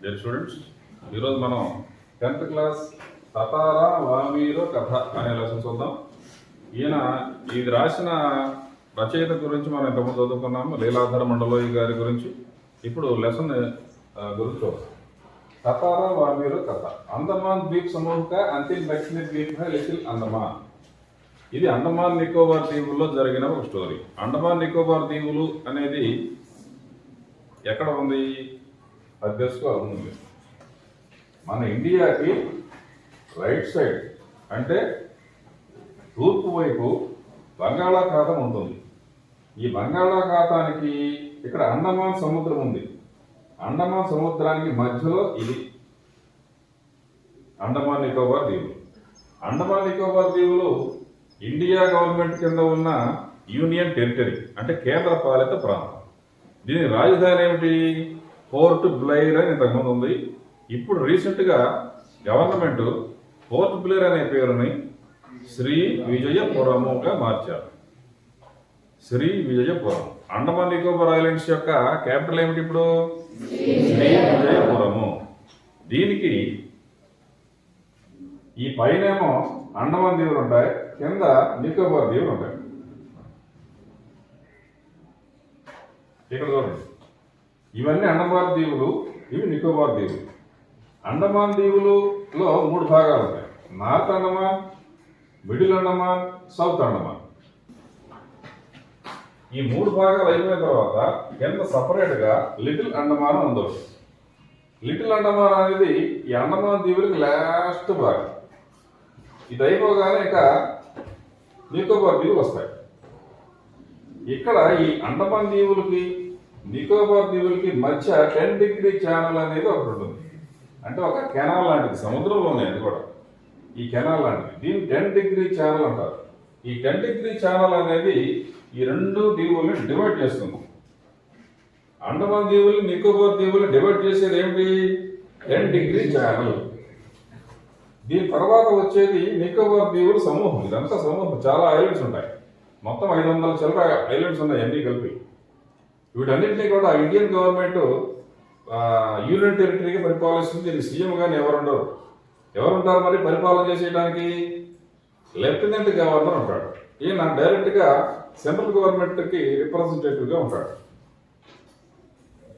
Dear students, ఈరోజు మనం 10th class తతారా వామీరో కథ అనే లెసన్ చూద్దాం. ఈయన ఇది రాసిన రచయిత గురించి మనం ఇంతకుముందు చదువుకున్నాము, లీలాధర మండలోయి గారి గురించి. ఇప్పుడు లెసన్ గురించి చూద్దాం. తతారా వామీరో కథ. అండమాన్ ద్వీప్ సమూహ కా అంతిమ దక్షిణ ద్వీప్ హై లిటిల్ అండమాన్. ఇది అండమాన్ నికోబార్ దీవుల్లో జరిగిన ఒక స్టోరీ. అండమాన్ నికోబార్ దీవులు అనేది ఎక్కడ ఉంది? అధ్యక్షగా ఉంది మన ఇండియాకి రైట్ సైడ్, అంటే తూర్పు వైపు బంగాళాఖాతం ఉంటుంది. ఈ బంగాళాఖాతానికి ఇక్కడ అండమాన్ సముద్రం ఉంది. అండమాన్ సముద్రానికి మధ్యలో ఇది అండమాన్ నికోబార్ దీవులు. అండమాన్ నికోబార్ దీవులు ఇండియా గవర్నమెంట్ కింద ఉన్న యూనియన్ టెరిటరీ, అంటే కేంద్ర పాలిత ప్రాంతం. దీని రాజధాని ఏమిటి? పోర్ట్ బ్లెయిర్ అని ఇంతకుముందు ఉంది. ఇప్పుడు రీసెంట్గా గవర్నమెంట్ పోర్ట్ బ్లెయిర్ అనే పేరుని శ్రీ విజయపురముగా మార్చారు. శ్రీ విజయపురం. అండమాన్ నికోబార్ ఐలాండ్స్ యొక్క క్యాపిటల్ ఏమిటి ఇప్పుడు? శ్రీ విజయపురము. దీనికి ఈ పైనేమో అండమాన్ దీవులు ఉంటాయి, కింద నికోబార్ దీవులు ఉంటాయి. ఇక్కడ చూడండి, ఇవన్నీ అండమాన్ దీవులు, ఇవి నికోబార్ దీవులు. అండమాన్ దీవులలో 3 భాగాలు ఉంటాయి: north Andaman, middle Andaman, south Andaman. ఈ 3 భాగాలు అయిపోయిన తర్వాత కింద సపరేట్గా లిటిల్ అండమాన్ ఉంది. లిటిల్ అండమాన్ అనేది ఈ అండమాన్ దీవులకి లాస్ట్ భాగం. ఇది అయిపోగానే ఇక నికోబార్ దీవులు వస్తాయి. ఇక్కడ ఈ అండమాన్ దీవులకి నికోబార్ దీవులకి మధ్య 10 డిగ్రీ ఛానల్ అనేది ఒకటి ఉంటుంది. అంటే ఒక కెనాల్ లాంటిది, సముద్రంలోనే అది కూడా. ఈ కెనాల్ లాంటిది, దీన్ని 10 డిగ్రీ ఛానల్ అంటారు. ఈ 10 డిగ్రీ ఛానల్ అనేది ఈ 2 దీవుల్ని డివైడ్ చేస్తుంది. అండమాన్ దీవులు నికోబార్ దీవులు డివైడ్ చేసేది ఏమిటి? 10 డిగ్రీ ఛానల్. దీని తర్వాత వచ్చేది నికోబార్ దీవుల సమూహం. ఇదంతా సమూహం, చాలా ఐలాండ్స్ ఉంటాయి. మొత్తం 500 చిల్లర ఐలాండ్స్ ఉన్నాయి అన్నీ కలిపి. వీటన్నింటినీ కూడా ఇండియన్ గవర్నమెంట్ యూనియన్ టెరిటరీగా పరిపాలిస్తుంది. దీనికి సీఎం కానీ ఎవరుంటారు మరి పరిపాలన చేసేయడానికి? లెఫ్టినెంట్ గవర్నర్ ఉంటాడు. ఈయన డైరెక్ట్గా సెంట్రల్ గవర్నమెంట్కి రిప్రజెంటేటివ్గా ఉంటాడు.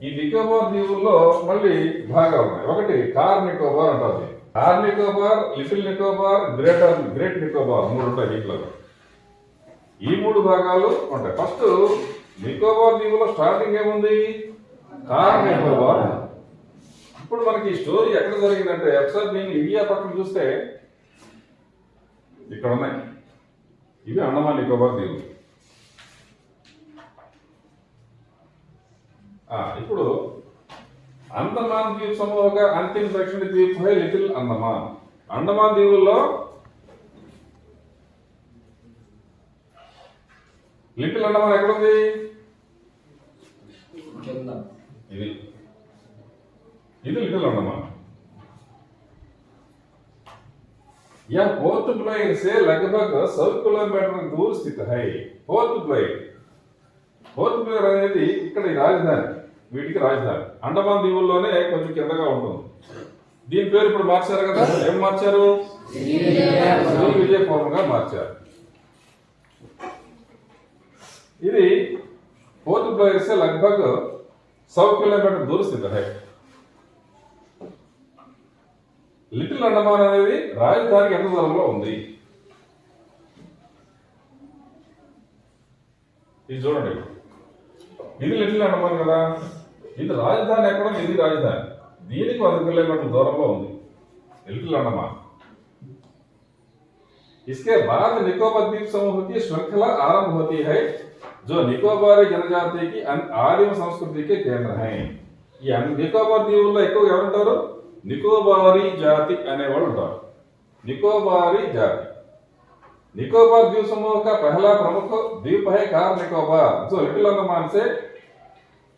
ఈ నికోబార్ దీవుల్లో మళ్ళీ భాగాలు ఉన్నాయి. ఒకటి కార్ నికోబార్ అంటారు. Car Nicobar, little Nicobar, great Nicobar 3 ఉంటాయి దీంట్లో. ఈ 3 భాగాలు ఉంటాయి. ఫస్ట్ నికోబార్ దీవులో స్టార్టింగ్ ఏముంది? కార్ నికోబార్. ఇప్పుడు మనకి ఈ స్టోరీ ఎక్కడ జరిగిందంటే, ఒకసారి నేను ఇండియా పక్కన చూస్తే ఇక్కడ ఉన్నాయి. ఇవి అండమాన్ నికోబార్ దీవులు. ఇప్పుడు అండమాన్ ద్వీప్ సమూహ అంతిమ దక్షిణ ద్వీప్ హై లిటిల్ అండమాన్. అండమాన్ దీవుల్లో లిటిల్ అండమాన్ ఎక్కడుంది? ఇది లిటిల్ अंडमान। यह पोर्ट ब्लेयर से लगभग 100 किलोमीटर दूर स्थित है। पोर्ट ब्लेयर అనేది ఇక్కడ రాజధాని, వీటికి రాజధాని. అండమాన్ దీవుల్లోనే కొంచెం కిందగా ఉంటుంది. దీని పేరు ఇప్పుడు మార్చారు కదా, ఏం మార్చారు? శ్రీ విజయపురంగా మార్చారు. ఇది పోర్ట్ బ్లేयर से लगभग 100 किलोमीटर दूर स्थित है। లిటిల్ అండమాన్ అనేది రాజధానికి ఎంత దూరంలో ఉంది? ఇది చూడండి, ఇది లిటిల్ అండమాన్ కదా. ఇది రాజధాని ఎక్కడ? ఇది రాజధాని. దీనికి 100 किलोमीटर దూరంలో ఉంది లిటిల్ अंडमान। इसके बाद निकोबार द्वीप समूह की श्रृंखला आरंभ होती है, जो निकोबारी जनजाति की आदिम संस्कृति के केंद्र हैं। ఈ నికోబార్ దీవుల్లో ఎక్కువ ఎవరుంటారు? నికోబారీ జాతి అనేవాళ్ళు ఉంటారు. निकोबारी जाति। निकोबार द्वीप समूह का पहला प्रमुख द्वीप है कार निकोबार, जो लिटिल अंडमान से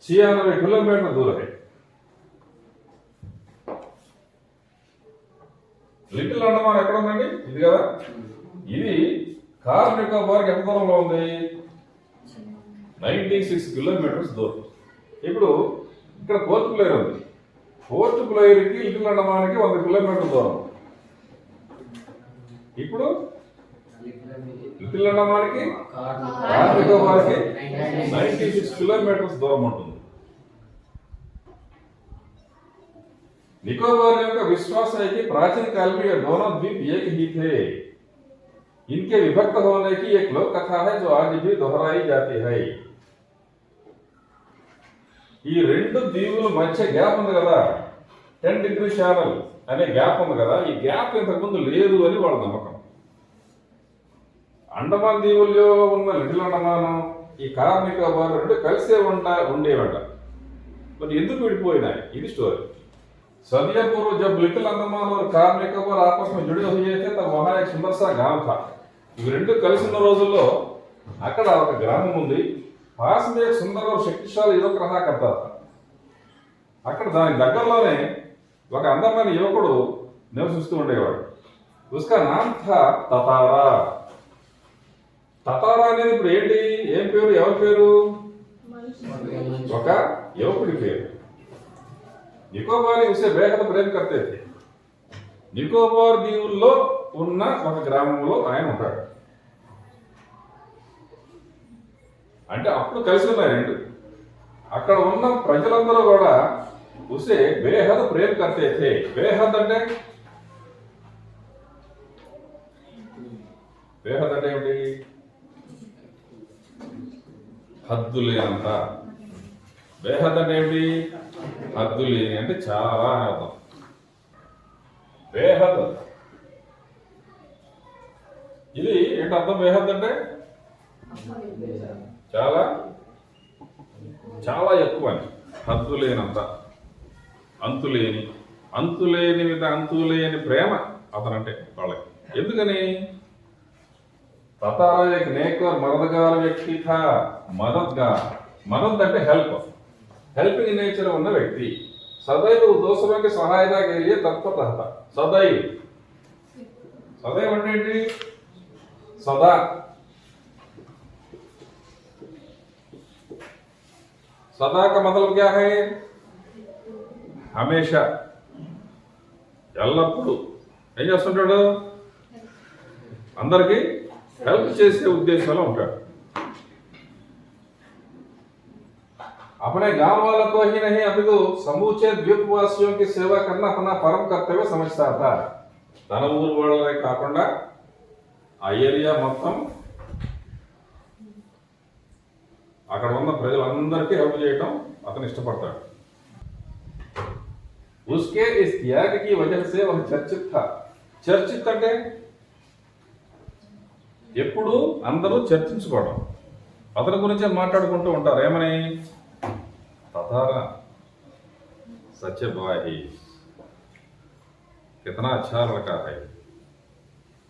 96 किलोमीटर दूर है। లిటిల్ అండమాన్ ఎక్కడ ఉందండి? ఇది కదా. ఇది కార్ నికోబార్ ఎంత దూరంలో ఉంది? 96 కిలోమీటర్స్ దూరం. ఇప్పుడు ఇక్కడ పోర్ట్ బ్లేర్ ఉంది. పోర్ట్ బ్లెయిర్కి లిటిల్ అండమాన్కి 100 కిలోమీటర్ల దూరం. ఇప్పుడు లిటిల్ అండమాన్కి కార్ నికోబార్కి 96 కిలోమీటర్స్ దూరం ఉంటుంది. निकोबार का विश्वास है कि प्राचीन काल में ये दोनों द्वीप एक ही थे. इनके विभक्त होने की एक लोक कथा है जो आज भी दोहराई जाती है. ఈ రెండు దీవుల మధ్య గ్యాప్ ఉంది కదా, 10 డిగ్రీ ఛానల్ అనే గ్యాప్ ఉంది కదా, ఈ గ్యాప్ ఇంతకుముందు లేదు అని వాళ్ళ నమ్మకం. అండమాన్ దీవుల్లో ఉన్న లిటిల్ అండమాన్, ఈ కార్ నికోబార్ రెండు కలిసే ఉండేవంట. మరి ఎందుకు విడిపోయినాయి? ఇది స్టోరీ. सदियों पूर्व जब लिटिल अंडमान और कार निकोबार आपस में जुड़े हुए थे तब वहां एक सुंदर सा गांव था. ఇవి రెండు కలిసి ఉన్న రోజుల్లో అక్కడ ఒక గ్రామం ఉంది. పాస్ में एक सुंदर और शक्तिशाली युवक रहा करता था. అక్కడ దాని దగ్గరలోనే ఒక అందమైన యువకుడు నివసిస్తూ ఉండేవాడు. उसका नाम था తతారా. తతారా అనేది ఇప్పుడు ఏంటి, ఏం పేరు, ఎవరి పేరు? ఒక యువకుడి పేరు. నికోబార్ ఉసే బేహద్ ప్రేమ కర్తే थे. నికోబార్ దీవుల్లో ఉన్న ఒక గ్రామంలో ఆయన ఉంటాడు. అంటే అప్పుడు కలిసి ఉన్నాయి రెండు. అక్కడ ఉన్న ప్రజలందరూ కూడా ఉసే బేహద్ ప్రేమ కర్తే थे. బేహద్ అంటే ఏమిటి? హద్దు లేనంత. బేహద్ అంటే ఏమిటి? హద్దు లేని అంటే చాలా అని అర్థం. బేహద్ ఇది ఏంటి అర్థం? బేహద్ అంటే చాలా చాలా ఎక్కువ అని. హద్దు లేనంత, అంతులేని, అంతులేని ప్రేమ అతనంటే వాళ్ళకి. ఎందుకని? తతారా एक नेक और मददगार व्यक्ति था. मदद అంటే హెల్ప్, हेल्पिंग नेचर ఉన్న వ్యక్తి. सदैव दूसरों की सहायता के लिए तत्पर रहता. सदैव అంటే ఏంటి? सदा. सदा का मतलब क्या है? हमेशा, ఎల్లప్పుడూ ఏం చేస్తుంటాడు? అందరికీ హెల్ప్ చేసే ఉద్దేశంలో ఉంటాడు. अपने गांव वालों को ही नहीं अपितु समूचे द्वीपवासियों की सेवा करना अपना परम कर्तव्य समझता था. తన ఊరు వాళ్ళే కాకుండా ఆ ఏరియా మొత్తం అక్కడ ఉన్న ప్రజలందరికీ హెల్ప్ చేయటం అతను ఇష్టపడతాడు. उसके इस त्याग की वजह से वह चर्चित था. చర్చిత్ అంటే ఎప్పుడు అందరూ చర్చించుకోవడం, అతని గురించే మాట్లాడుకుంటూ ఉంటారు. ఏమని? ततारा सच्चे भाई, कितना अच्छा लड़का है,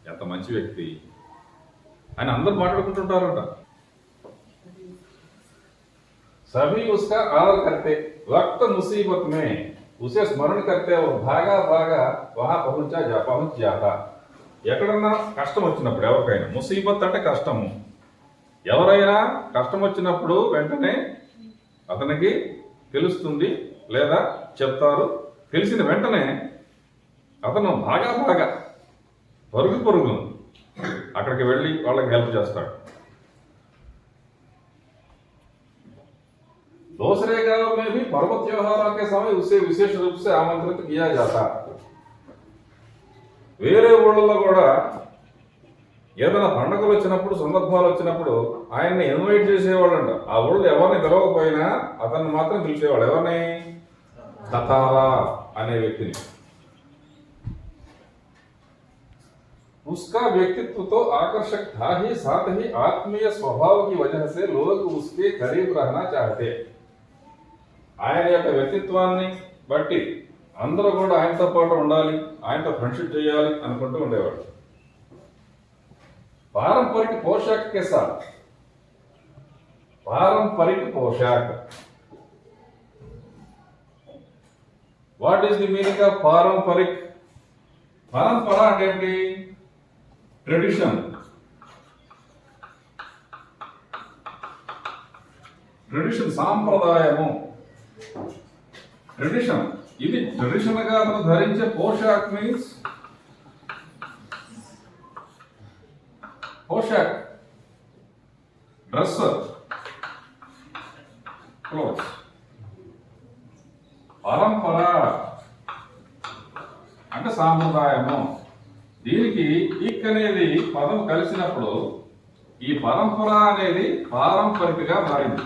ఎంత మంచి వ్యక్తి అని అందరూ మాట్లాడుకుంటుంటారట. सभी उसका आदर करते. वक्त मुसीबत में उसे स्मरण करते और भागा वहां पहुंच जाता. ఎక్కడన్నా కష్టం వచ్చినప్పుడు, ఎవరికైనా ముసీబత్ అంటే కష్టము, ఎవరైనా కష్టం వచ్చినప్పుడు వెంటనే అతనికి తెలుస్తుంది లేదా చెప్తారు. తెలిసిన వెంటనే అతను బాగా పరుగు అక్కడికి వెళ్ళి వాళ్ళకి హెల్ప్ చేస్తాడు. दूसरे गांव में भी पर्व त्योहारों के समय उसे विशेष रूप से आमंत्रित किया जाता. వేరే ఊళ్ళలో కూడా ఏదైనా పండుగలు వచ్చినప్పుడు, సందర్భాలు వచ్చినప్పుడు ఆయన్ని ఇన్వైట్ చేసేవాళ్ళంట. ఆ ఊళ్ళో ఎవరిని పిలవకపోయినా అతన్ని మాత్రం పిలిచేవాడు. ఎవరిని? తతారా అనే వ్యక్తిని. उसका व्यक्तित्व तो आकर्षक था ही, साथ ही आत्मीय स्वभाव की वजह से लोग उसके करीब रहना चाहते. ఆయన యొక్క వ్యక్తిత్వాన్ని బట్టి అందరూ కూడా ఆయనతో పాటు ఉండాలి, ఆయనతో ఫ్రెండ్షిప్ చేయాలి అనుకుంటూ ఉండేవాడు. पारंपरिक पोशाक के साथ, पारंपरिक पोशाक, what is the meaning of पारंपरिक? परंपरा అంటే ఏంటి? ట్రెడిషన్. ట్రెడిషన్ సాంప్రదాయము. ట్రెడిషన్ ఇది ట్రెడిషనల్ గా మనం ధరించే పోషాక్ మీన్స్ పోషాక్, డ్రెస్, క్లోత్స్. పరంపర అంటే సాంప్రదాయము. దీనికి ఇక్ అనేది పదం కలిసినప్పుడు ఈ పరంపర అనేది పారంపరికగా మారింది.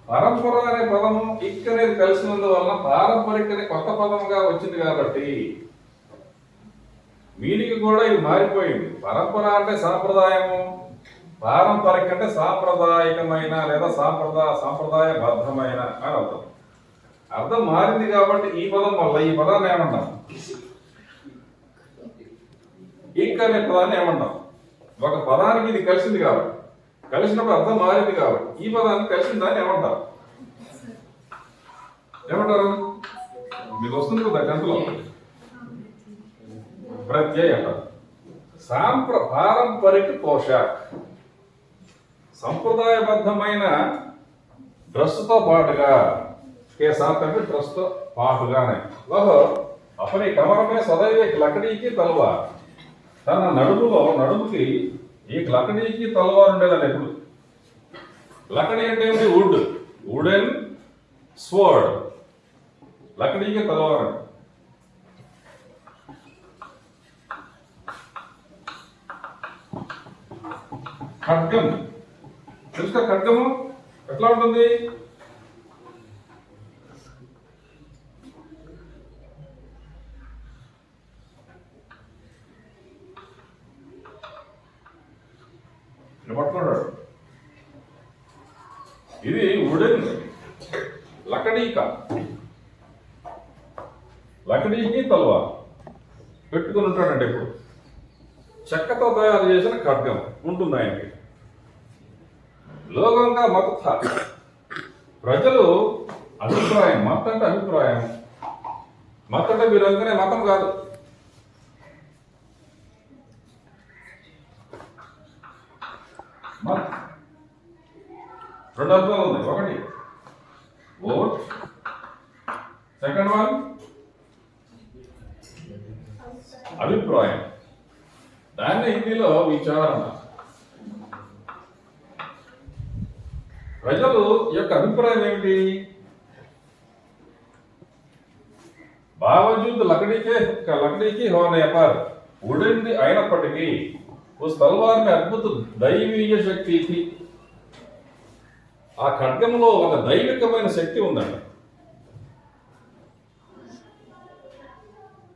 పరంపర అనే పదము ఇక్ అనేది కలిసినందువలన పారంపరిక అనే కొత్త పదముగా వచ్చింది కాబట్టి మీనింగ్ కూడా ఇది మారిపోయింది. పరంపర అంటే సాంప్రదాయము, పారంపరిక అంటే సాంప్రదాయకమైన లేదా సాంప్రదాయబద్ధమైన అని అర్థం. అర్థం మారింది కాబట్టి ఈ పదం వల్ల ఈ పదాన్ని ఏమంటాం? ఇక్ అనే పదాన్ని ఏమంటాం? ఒక పదానికి ఇది కలిసింది కాబట్టి, కలిసినప్పుడు అర్థం మారింది కాబట్టి ఈ పదాన్ని కలిసిన దాన్ని ఏమంటారు? ఏమంటారు? మీకు వస్తుంది కదా గంటలో ప్రత్యయ అంటారు. పారంపరిక పోషాక్, సంప్రదాయబద్ధమైన డ్రెస్తో పాటుగా के साथ అంటే డ్రెస్తో పాటుగానే. ఓహో అపని కమరమే సదైవ లకడీకి తలవార్. తన నడుముకి ఈ లకడీకి తలవార్ ఉండేదండి ఎప్పుడు. లకడీ అంటే ఏమిటి? Wood, wooden sword. లకడీకి తలవార్. ఖడ్గం తెలుసుగా? ఖడ్గము ఎట్లా ఉంటుంది? పట్టుకున్నాడు. ఇది వుడెన్ లకడీక, లకడీకి తల్వార్ పెట్టుకుని ఉంటాడంటే ఇప్పుడు చెక్కతో తయారు చేసిన ఖడ్గం ఉంటుంది ఆయనకి. లోకంగా మత ప్రజలు అభిప్రాయం. మత అంటే అభిప్రాయం. మత అంటే మీరు అనుకునే మతం కాదు. రెండు అర్థాలు ఉన్నాయి. ఒకటి ఓట్, సెకండ్ వన్ అభిప్రాయం. దాన్ని హిందీలో విచారణ. ప్రజలు యొక్క అభిప్రాయం ఏమిటి? బావజూద్ లకడీకి హోనే పర్ ఉడింది అయినప్పటికీ ఉస్ తల్వార్ మే అద్భుత దైవీయ శక్తి థీ. ఆ ఖడ్గంలో ఒక దైవికమైన శక్తి ఉందండి.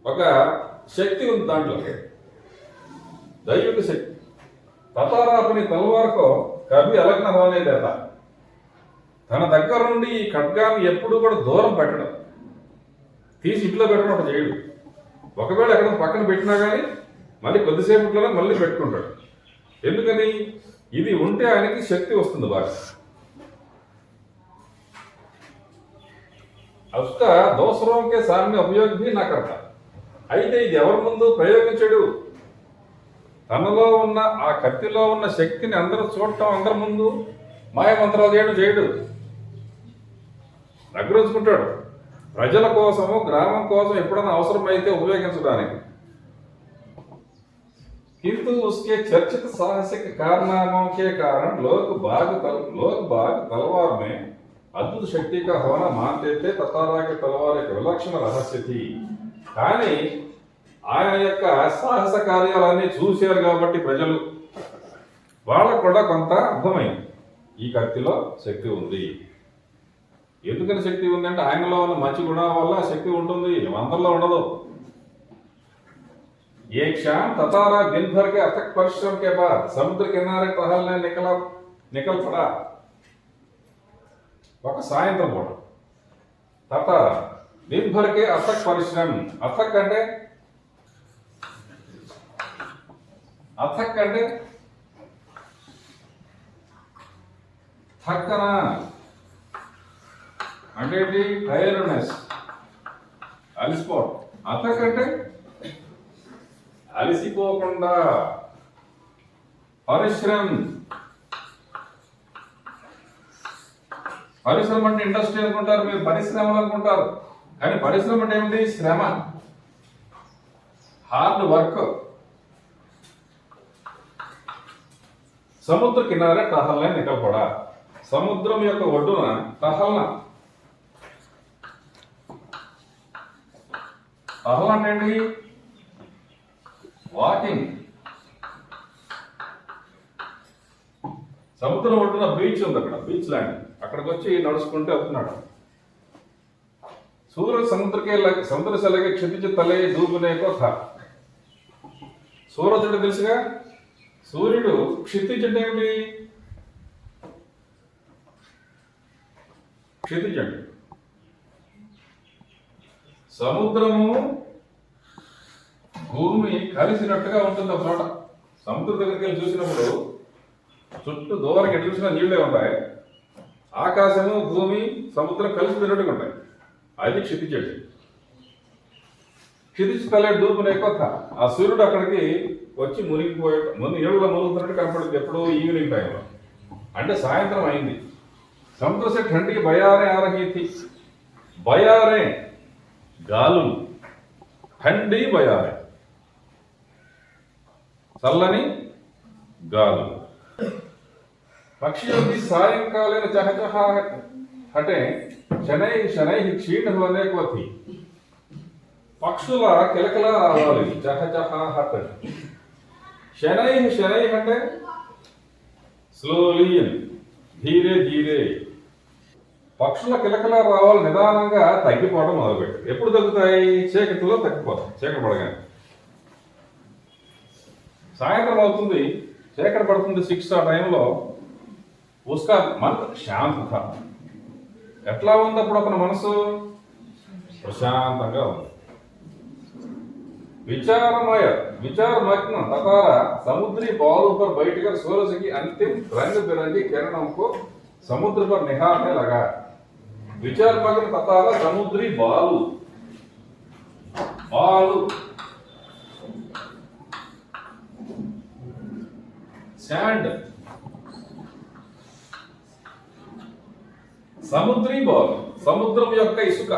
ఒక శక్తి ఉంది దాంట్లో, దైవిక శక్తి. తతారా అపని తల్వార్కో కవి అలగ్న హోనే దేతా. తన దగ్గర నుండి ఈ ఖడ్గాన్ని ఎప్పుడు కూడా దూరం పెట్టడం, తీసి ఇంట్లో పెట్టడం ఒక చేయడు. ఒకవేళ ఎక్కడ పక్కన పెట్టినా కానీ మళ్ళీ కొద్దిసేపట్లోనే మళ్ళీ పెట్టుకుంటాడు. ఎందుకని? ఇది ఉంటే ఆయనకి శక్తి వస్తుంది బాగా. उसका दूसरों के सामने उपयोग भी ना करता. అయితే ఇది ఎవరి ముందు ప్రయోగించడు. తనలో ఉన్న ఆ కత్తిలో ఉన్న శక్తిని అందరూ చూడటం, అందరి ముందు మాయమంత్రాలు చేయడు. దగ్గర ఉంచుకుంటాడు. ప్రజల కోసము, గ్రామం కోసం ఎప్పుడైనా అవసరమైతే ఉపయోగించడానికి. किंतु उसके चर्चित साहसिक कारनामों के कारण लोग बाग तलवार में अद्भुत शक्ति का होना मानते थे. ततारा के तलवार एक विलक्षण रहस्य थी. కానీ ఆయన యొక్క సాహస కార్యాలన్నీ చూశారు కాబట్టి ప్రజలు, వాళ్ళకు కూడా కొంత అర్థమైంది ఈ కత్తిలో శక్తి ఉంది. ఎందుకని శక్తి ఉంది అంటే ఆయనలో ఉన్న మంచి గుణాల వల్ల శక్తి ఉంటుంది, అందరిలో ఉండదు. एक शाम ततारा दिन भर के अथक परिश्रम के बाद समुद्र किनारे टहलने निकल पड़ा. ఒక సాయంత్రం పూట తతారా दिन भर के अथक परिश्रम. अथक అంటే థక్కన అంటే టైర్డ్నెస్, అలిసిపోవడం. అథక్ అంటే అలసిపోకుండా. పరిశ్రమ అంటే ఇండస్ట్రీ అనుకుంటారు, మీరు పరిశ్రమలు అనుకుంటారు. కానీ పరిశ్రమ అంటే ఏమిటి? శ్రమ, హార్డ్ వర్క్. సముద్ర కినారే టహల్నే నికల్ పడా. సముద్రం యొక్క ఒడ్డున టహల్న. టహల్ అంటే ఏంటి? వాకింగ్. సముద్రం ఒడ్డున బీచ్ ఉంది, అక్కడ బీచ్ ల్యాండ్, అక్కడికి వచ్చి నడుచుకుంటూ వెళ్తున్నాడు. సూర్య సముద్ర సెలగే క్షితిజ తలే దూకునే కోత. సూర్యుడు తెలుసుగా, సూర్యుడు క్షితిజ్ అంటే ఏమిటి? క్షితిజ్ అంటే సముద్రము భూమి కలిసినట్టుగా ఉంటుంది ఒక చోట. సముద్రం దగ్గరికి వెళ్ళి చూసినప్పుడు చుట్టూ దూరంగా ఎటు చూసినా నీళ్ళే ఉంటాయి. ఆకాశము భూమి సముద్రం కలిసిపోయినట్టుగా ఉంటాయి. అది క్షితిజ్ అంటే. క్షితిజ్ తలే డూపునే కొత్త. ఆ సూర్యుడు అక్కడికి వచ్చి మునిగిపోయే నీళ్ళలో మునుగుతున్నట్టు కనపడుతుంది. ఎప్పుడు ఈవినింగ్ టైంలో, అంటే సాయంత్రం అయింది. సముద్ర సే ఠండి బయారే ఆ రహీ థీ. బయారే గాలులు, ఠండి బయారే చల్లని గాలులు. పక్షిयों की सायंकालीन चहचहाहट हटें शनै शनै क्षीण होने को थी. పక్షుల కిలకిల రావాలి, చహచహాహట్. శనై శనై అంటే స్లోలీ అని, ధీరే ధీరే. పక్షుల కిలకిల రావాలి నిదానంగా తగ్గిపోవడం మొదలుపెట్టారు. ఎప్పుడు తగ్గుతాయి? చీకటిలో తగ్గిపోతాయి. చీకటి పడగానే సాయంత్రం అవుతుంది, చీకటి పడుతుంది 6 ఆ టైంలో. ఉస్కా మన శాంత. ఎట్లా ఉంది అప్పుడు ఒక మనసు? ప్రశాంతంగా ఉంది. विचारमय विचारमग्न ततारा समुद्री बालू पर बैठकर सूरज की अंतिम रंग बिरंगी किरणों को समुद्र पर निहारने लगा. विचारमग्न ततारा समुद्री बालू बालू सैंड. समुद्री बालू समुद्रम యొక్క ఇసుక.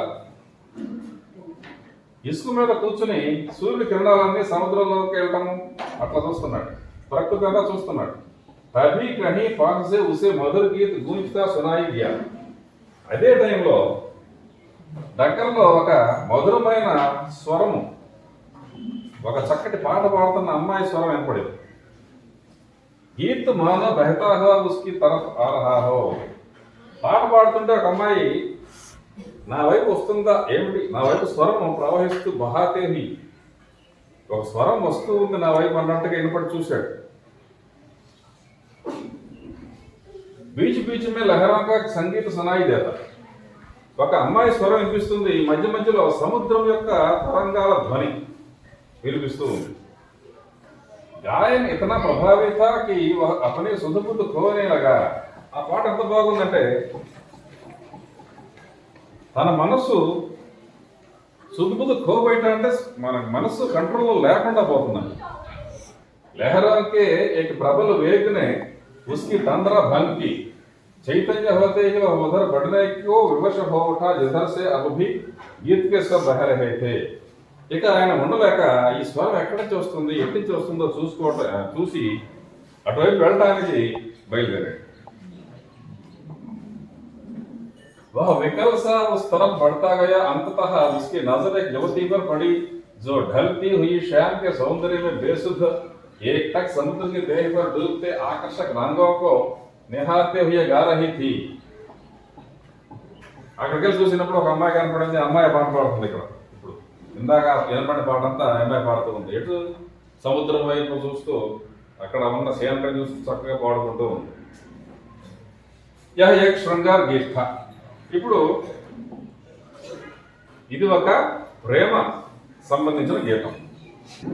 ఇసుక మీద కూర్చుని సూర్యుడి కిరణాలన్నీ సముద్రంలోకి వెళ్ళటం అట్లా చూస్తున్నాడు. ప్రకృతి అంతా చూస్తున్నాడు. తభీ కహీ పాస్ సే ఉసే మధుర గీత్ గూంజ్తా సునాయి దియా. అదే టైంలో దగ్గరలో ఒక మధురమైన స్వరము, ఒక చక్కటి పాట పాడుతున్న అమ్మాయి స్వరం వినపడింది. గీత్ మానో బహతా హువా ఉస్కి తరఫ్ ఆ రహా హో. పాట పాడుతుంటే ఒక అమ్మాయి నా వైపు వస్తుందా ఏమిటి? నా వైపు స్వరం ప్రవహిస్తూ బహాతే హీ, ఒక స్వరం వస్తూ ఉంది నా వైపు అన్నట్టుగా వినపడి చూశాడు. బీచ్ బీచ్ మే లహరంగా సంగీత సునాయి దేతా. ఒక అమ్మాయి స్వరం వినిపిస్తుంది, మధ్య మధ్యలో సముద్రం యొక్క తరంగాల ధ్వని వినిపిస్తూ ఉంది. గాయన్ ఇతనా ప్రభావి థా కి వహ్ అప్నే సుధబుద్ధ ఖోనే లగా. ఆ పాట ఎంత బాగుందంటే తన మనసు సుధబుద్ధ ఖోబయట అంటే మన మనసు కంట్రోల్లో లేకుండా పోతుందండి. लहरों के एक प्रबल वेग ने उसकी तंद्रा भंग की. चैतन्य होते ही वह उधर बढ़ने को विवश हो उठा जिधर से अब भी गीत के स्वर बह रहे थे. ఇక ఆయన ఉండలేక ఈ స్వరం ఎక్కడి నుంచి వస్తుంది, ఎక్కడి నుంచి వస్తుందో చూసి అటువైపు వెళ్ళడానికి బయలుదేరాడు. वह विकल सा उस तरफ बढ़ता गया. अंततः उसकी नजर एक युवती पर पड़ी जो ढलती हुई शाम के सौंदर्य में बेसुध एक तक समुद्र के देह पर डूबते आकर्षक रंगों को निहारते हुए गा रही थी. అక్కడికి చూసినప్పుడు ఒక అమ్మాయి కనపడింది. అమ్మాయి పాట పాడుతుంది. ఇక్కడ ఇప్పుడు ఇందాక వినపడిన పాట అంతా అమ్మాయి పాడుతూ ఉంది. ఎటు సముద్రం వైపు చూస్తూ అక్కడ ఉన్న సీనరీ చూస్తూ చక్కగా పాడుకుంటూ ఉంది. యహ్ ఏక్ శృంగార్ గీత్ థా. ఇప్పుడు ఇది ఒక ప్రేమ సంబంధించిన గీతం.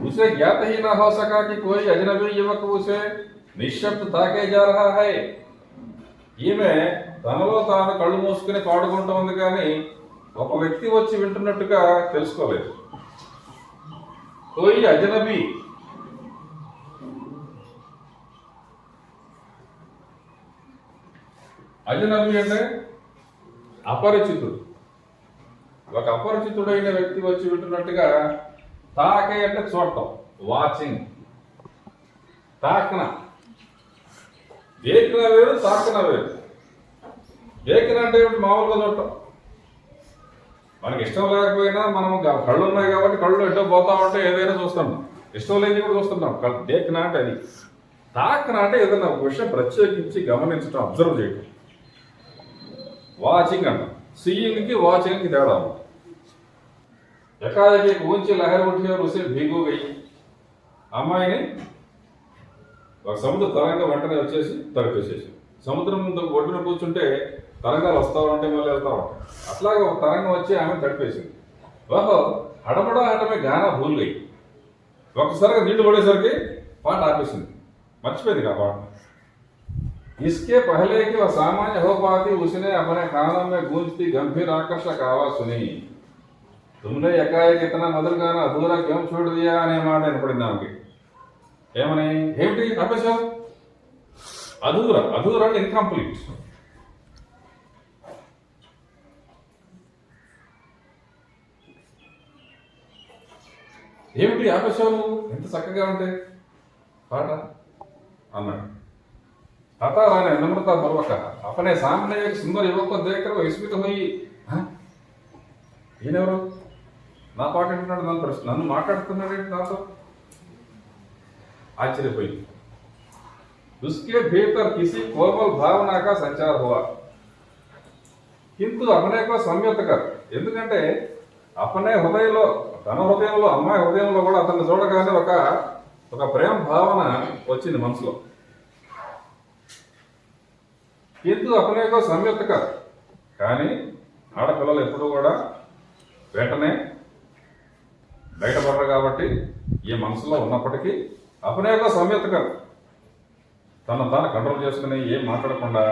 उसे ज्ञात ही ना हो सका कि कोई अजनबी युवक उसे निःशब्द ताके जा रहा है. ఈమె తనలో తాను కళ్ళు మూసుకుని పాడుకుంటూ ఉంది, కానీ ఒక వ్యక్తి వచ్చి వింటున్నట్టుగా తెలుసుకోలేదు. కోయి అజనబీ. అజనబీ అంటే అపరిచితుడు. ఒక అపరిచితుడైన వ్యక్తి వచ్చి వింటున్నట్టుగా తాకే అంటే చూడటం, వాచింగ్. తాకన, దేకిన వేరు, తాకన వేరు. దేకిన అంటే మామూలుగా చూడటం. మనకి ఇష్టం లేకపోయినా మనం కళ్ళు ఉన్నాయి కాబట్టి కళ్ళు ఎటో పోతా ఉంటే ఏదైనా చూస్తున్నాం, ఇష్టం లేని కూడా చూస్తున్నాం. దేకిన అంటే అది. తాకన అంటే ఏదైనా ఒక విషయం ప్రత్యేకించి గమనించడం, అబ్జర్వ్ చేయటం. వాచింగ్ అంట. సీయింగ్కి వాచింగ్కి తేడా ఉంది. ఎకాయకి ఊంచి లహరి ఉఠి రుసి భీగు గయి. అమ్మాయిని ఒక సముద్ర తరంగం వెంటనే వచ్చేసి తడిపేసేసి, సముద్రం ముందు ఒడ్డున కూర్చుంటే తరంగాలు వస్తూ ఉంటాయి, మళ్ళీ వెళ్తూ ఉంటాయి. అట్లాగే ఒక తరంగం వచ్చి ఆమె తడిపేసింది. ఓహో, హడబడా హడమే గానా భూల్ గయి. ఒక్కసారిగా నీళ్లు పడేసరికి పాట ఆపేసింది, మర్చిపోయింది ఆ పాట. इसके पहले कि वह सामान्य हो पाती, उसने अपने कानों में गूंजती गंभीर आकर्षक आवाज सुनी. तुमने एकाएक इतना मधुर गाना अधूरा क्यों छोड़ दिया अने మాట వినపడింది ఆమెకి. ఏమని? ఏమిటి ఆపేశావు? అధూరా. అధూరా అంటే ఇన్కంప్లీట్. ఏమిటి ఆపేశావు నువ్వు, ఎంత చక్కగా ఉంటే పాట అన్నాడు. तथा राने नम्रता पूर्वक अपने सामने एक सुंदर युवक को देखकर वो विस्मित हुई. ఈయనెవరు, నా పాట వింటున్నాడు, నన్ను మాట్లాడుతున్నాడు నాతో, ఆశ్చర్యపోయింది. उसके भीतर किसी कोमल भावना का संचार हुआ, किंतु अपने को संयत कर. ఎందుకంటే అపనే హృదయంలో, తన హృదయంలో, అమ్మాయి హృదయంలో కూడా అతన్ని చూడగానే ఒక ప్రేమ భావన వచ్చింది మనసులో. కింద అపనేకో సంయుక్త. కానీ ఆడపిల్లలు ఎప్పుడూ కూడా వెంటనే బయటపడరు కాబట్టి ఈ మనసులో ఉన్నప్పటికీ అపనేకో సంయుక్త తను తాను కంట్రోల్ చేసుకుని ఏం మాట్లాడకుండా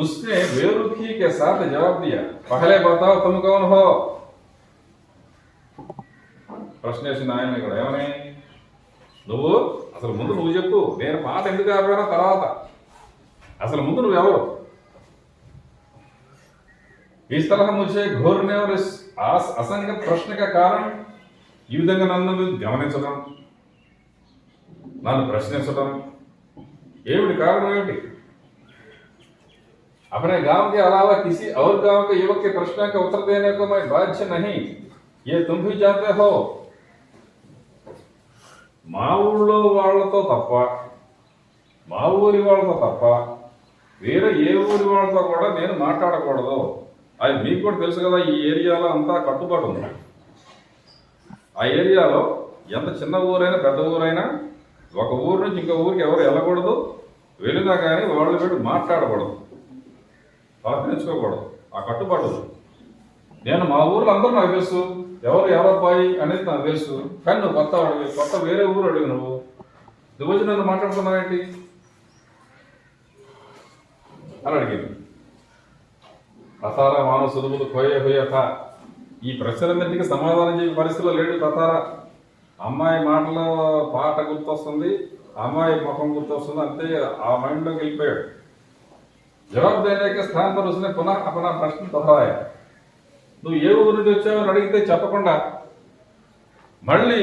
उसने बेरुखी के साथ जवाब दिया, पहले बताओ तुम कौन हो. ప్రశ్న వేసిన ఆయన ఇక్కడ ఏమని, నువ్వు అసలు ముందు నువ్వు చెప్పు, నేను పాట ఎందుకు ఆపానో తర్వాత, असल मुझे నువ్వెవరు. इस तरह मुझे घूरने और इस असंगत प्रश्न का कारण, ఈ విధంగా నన్ను గమనించడం, నన్ను ప్రశ్నించడం ఏమిటి కారణం ఏమిటి? अपने गांव के अलावा किसी और गांव के युवक के प्रश्न का उत्तर देने को मैं बाध्य नहीं, ये तुम भी जानते हो. మా ఊళ్ళో వాళ్ళతో తప్ప, మా ఊరి వాళ్ళతో తప్ప వేరే ఏ ఊరి వాళ్ళతో కూడా నేను మాట్లాడకూడదు. అది మీకు కూడా తెలుసు కదా. ఈ ఏరియాలో అంతా కట్టుబాటు ఉంది. ఆ ఏరియాలో ఎంత చిన్న ఊరైనా పెద్ద ఊరైనా ఒక ఊరు నుంచి ఇంకో ఊరికి ఎవరు వెళ్ళకూడదు, వెళ్ళినా కానీ వాళ్ళు పెట్టి మాట్లాడకూడదు, ప్రార్థించుకోకూడదు. ఆ కట్టుబాటు ఉంది. నేను మా ఊర్లో అందరూ నాకు తెలుసు, ఎవరబ్బాయి అనేది నాకు తెలుసు. కానీ నువ్వు కొత్త వేరే ఊరు అడిగి నువ్వు వచ్చి నన్ను మాట్లాడుతున్నావేంటి అని అడిగింది. తతారా మానవ సులువులు కోయత. ఈ ప్రశ్నలన్నింటికి సమాధానం చెప్పే పరిస్థితిలో లేడు తతారా. అమ్మాయి మాటలో పాట గుర్తొస్తుంది, అమ్మాయి ముఖం గుర్తొస్తుంది, అంతే. ఆ మైండ్లోకి వెళ్ళిపోయాడు. జవాబు దేనేక స్థానం पर उसने पुनः अपना प्रश्न दोहराया. నువ్వు ఏ ఊరు నుంచి వచ్చావు అని అడిగితే చెప్పకుండా మళ్ళీ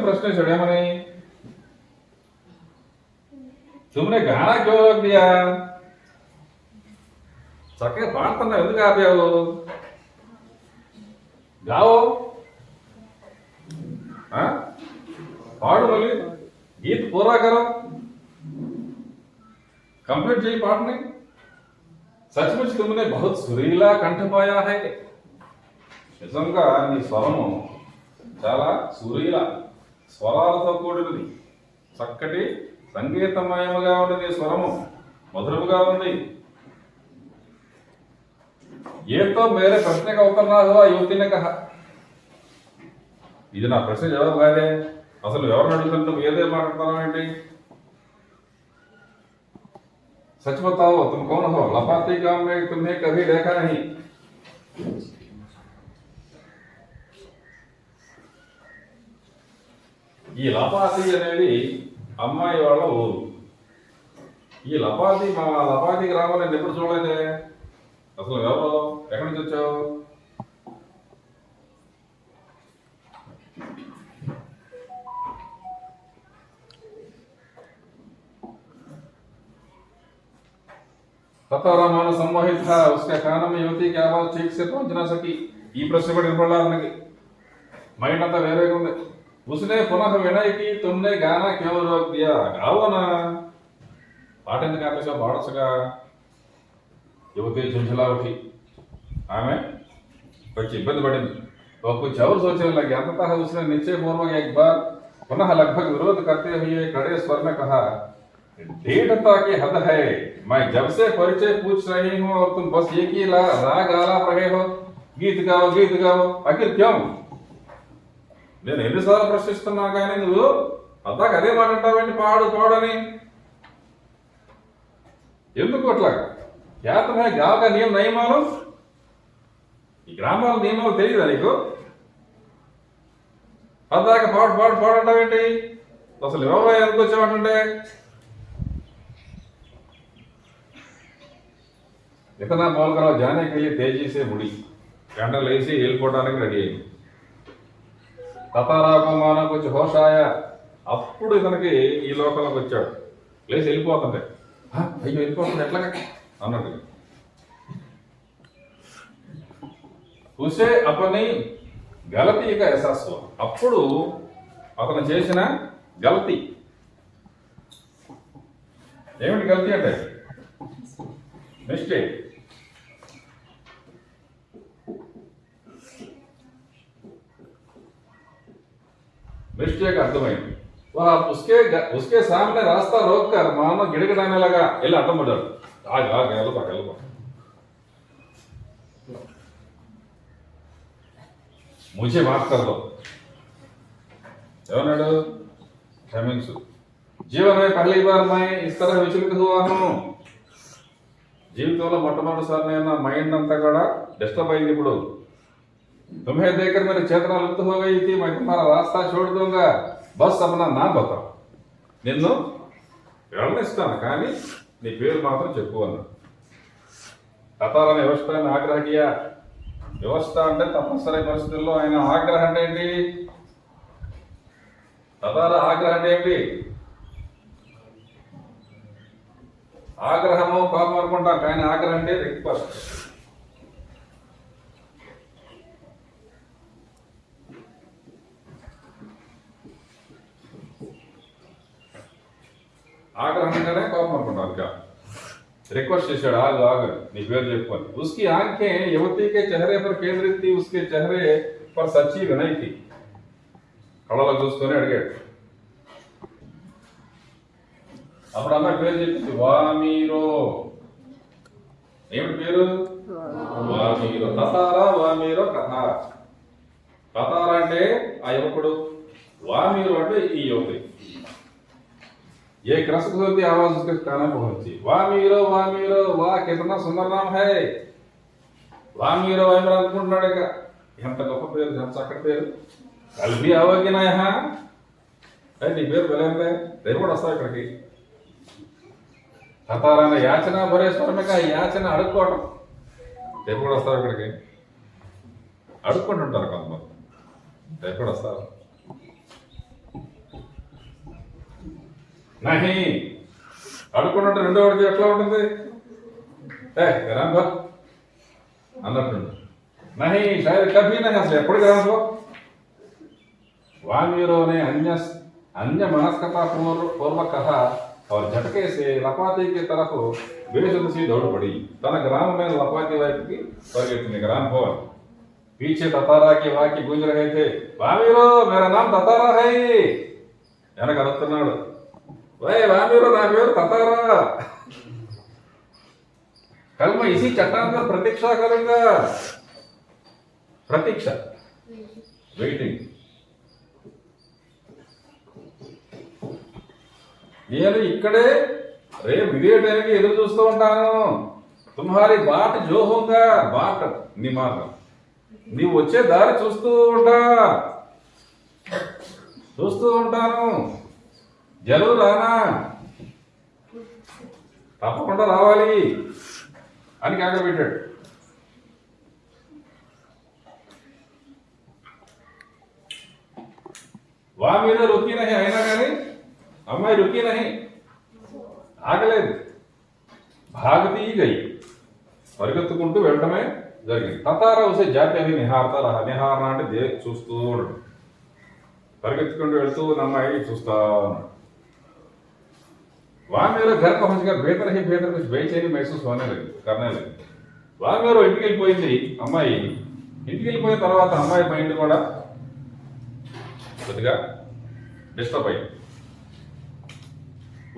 ప్రశ్న వేశాడు. ఏమని? तुमने गाना क्यों रोक दिया, చక్కగా పాడుతున్నావు, ఎందుకు ఆపావు? గావో, పాడు, మళ్ళీ గీత్ పూరా కరో, కంప్లీట్ చేయి పాటని. సచ్ముచ్ తుమ్నే బహుత్ సురీలా కంఠపాయా హై. నిజంగా నీ స్వరము చాలా సురీల, స్వరాలతో కూడినది, చక్కటి సంగీతమయముగా ఉంది నీ స్వరము, మధురముగా ఉంది. ये तो मेरे प्रश्न का उत्तर ना हुआ, युवती ने कहा. ఇది నా ప్రశ్న జవాబు కాదే, అసలు ఎవరిని అడుగుతుంటావు, ఏదే మాట్లాడుతున్నావు ఏంటి? सच बताओ तुम कौन हो, लपाती गांव में तुम्हें कभी देखा नहीं. ఈ లపాతి అనేది అమ్మాయి వాళ్ళ ఊరు. ఈ లపాతి మా లపాతి గ్రామం నేను ఎప్పుడు చూడలేదే. అసలు ఎవరు, ఎక్కడి నుంచి వచ్చావు? तथा मानो सम्मोहित था, उसके कान में युवती की आवाज ठीक से पहुंच ना सकी. ఈ ప్రశ్న కూడా వినపడలా అతనికి. మైండ్ అంతా వేరేగా ఉంది. उसने पुनः विनय की, तुमने गाना क्यों रोक दिया? गाओ ना, పాట ఎందుకు ఆపేసా, పాడొచ్చుగా. యువతి झुंझला उठी. ఆమె కొంచెం ఇబ్బంది పడింది. तो कुछ और सोचने लगी. अंततः उसने निश्चय पूर्वक एक बार पुनः लगभग विरोध करते हुए कड़े स्वर में कहा, दृढ़ता की हद है. मैं जब से परिचय पूछ रही हूँ और तुम बस एक ही राग आलाप रहे हो, गीत गाओ. आखिर क्यों? నేను ఎన్నిసార్లు ప్రశ్నిస్తున్నా కానీ నువ్వు అద్దాక అదే మాట అంటావేంటి, పాడు అని. ఎందుకు అట్లాగా? ఖ్యాతమే గాక నియమ నియమాలు, ఈ గ్రామాల నియమాలు తెలియదా నీకు? అద్దాక పాడు అంటావేంటి? అసలు ఎవరో ఎందుకొచ్చావంటే इतना बोलकर जाने के लिए तेजी से मुड़ी. गंట లేచి వెళ్ళిపోవడానికి రెడీ అయింది. తతారాకు మానో కొంచెం హోష్ ఆయా. అప్పుడు ఇతనికి ఈ లోకంలోకి వచ్చాడు. లేచి వెళ్ళిపోతుంటే, అయ్యో వెళ్ళిపోతుంది ఎట్లాగా అన్నట్టు. ఉసే అపని గలతీగా ఎహసాస్. అప్పుడు అతను చేసిన గలతీ ఏమిటి? గలతీ అంటే మిస్టేక్. मिस्टेक अर्थమైంది. वह उसके सामने रास्ता रोककर मानो गिड़गिड़ाने लगा. వెళ్ళి అడ్డం పడ్డాడు. ఆగు వెళ్ళిపో. मुझे माफ कर दो. ఏమన్నాడు? క్షమించు. जीवन में पहली बार मैं इस तरह विचलित हुआ हूँ. జీవితంలో మొట్టమొదటిసారి నేను నా మైండ్ అంతా కూడా డిస్టర్బ్ అయింది. ఇప్పుడు तुम्हें देखकर मेरी चेतना लुप्त हो गई थी. मैं तुम्हारा रास्ता छोड़ दूंगा, बस अपना नाम बताओ. నిన్ను వెళ్ళనిస్తాను కానీ నీ పేరు మాత్రం చెప్పు అన్నా. తతారని వ్యవస్థ ఆగ్రహ కియా. వ్యవస్థ అంటే తప్పనిసరి పరిస్థితుల్లో ఆయన ఆగ్రహం అంటే ఏంటి? తతార ఆగ్రహం అంటే ఏంటి? ఆగ్రహము కోపం అనుకుంటాం కానీ ఆగ్రహం అంటే రిక్వెస్ట్. ఆగ్రహంగానే కోపం అనుకుంటాం. ఇంకా రిక్వెస్ట్ చేశాడు, ఆగు నీ పేరు చెప్పుకొని. उसकी आंखें युवती के चेहरे पर केंद्रित थी. उसके चेहरे पर सच्ची विनय थी. కళ్ళలో చూసుకొని అడిగాడు. అప్పుడు అమ్మాయి పేరు చెప్పింది, వామీరో. ఏమిటి పేరు? వామీరో. తతారా వామీరో కథా. తతారా అంటే ఆ యువకుడు, వామీరో అంటే ఈ యువతి. एक रस होती आवाज उसके कान में पहुंची. वामीरो वाह कितना सुंदर नाम है. वामीरो అనుకుంటున్నాడు. ఇక ఎంత గొప్ప పేరు, ఎంత చక్కటి పేరు. కలిపి అవగిన నీ పేరు వెళ్ళే రేపు కూడా వస్తావు ఇక్కడికి. తతారాన యాచన భరేశ్వరమిక. యాచన అడుక్కోవటం. రేపు కూడా వస్తావు ఇక్కడికి. అడుక్కుంటుంటారు కొంతమంది. రేపు కూడా వస్తారు. నహి అడుక్కుంటుంటే రెండో వాడికి ఎట్లా ఉంటుంది? రాంబో అన్నట్టు. నహి షాయద్ కభీ నహి, అసలు ఎప్పటికి రాంబో. वामीरों ने अन्य मनस्कता पूर्वक कहा और झटके से लपाती की तरफ बेसुध सी दौड़ पड़ी. तन ग्राम में लपाती वाइफ की परिगెత్తింది. ग्राम भवन. पीछे ततारा के वाक्य गूंज रहे थे. वामीरो मेरा नाम ततारा है. వెనక అరుస్తున్నాడు, वह वामीरो ना పేరు ततारा. कल मैं इसी चट्टान पर प्रतीक्षा करूंगा. प्रतीक्षा, वेटिंग. నేను ఇక్కడే రేపు ఇదే టైంకి ఎదురు చూస్తూ ఉంటాను. తుమ్హారీ బాట్ జో హోంగా. బాట్ నీ మార్గం, నీవు వచ్చే దారి చూస్తూ ఉంటాను. జరూర్ రానా. తప్పకుండా రావాలి అని కేకలు పెట్టాడు. వా మీద రుకి నహి అయినా కానీ అమ్మాయి రుకి నహి ఆగలేదు. భాగతీ గై పరిగెత్తుకుంటూ వెళ్ళడమే జరిగింది. తతారా ఉసే జాతి అవి నిహారత నిహారణ అంటే చూస్తూ ఉండడు. పరిగెత్తుకుంటూ వెళ్తూ అమ్మాయి చూస్తా ఉన్నాడు. वहां मेरे घर पहुंच कर बेहतर कुछ बेचैनी महसूस करने लगी. वहां मेरे ఇంటికి వెళ్ళిపోయింది అమ్మాయి. ఇంటికి వెళ్ళిపోయిన తర్వాత అమ్మాయి మైండ్ కూడా కొద్దిగా डिस्टर्ब अई.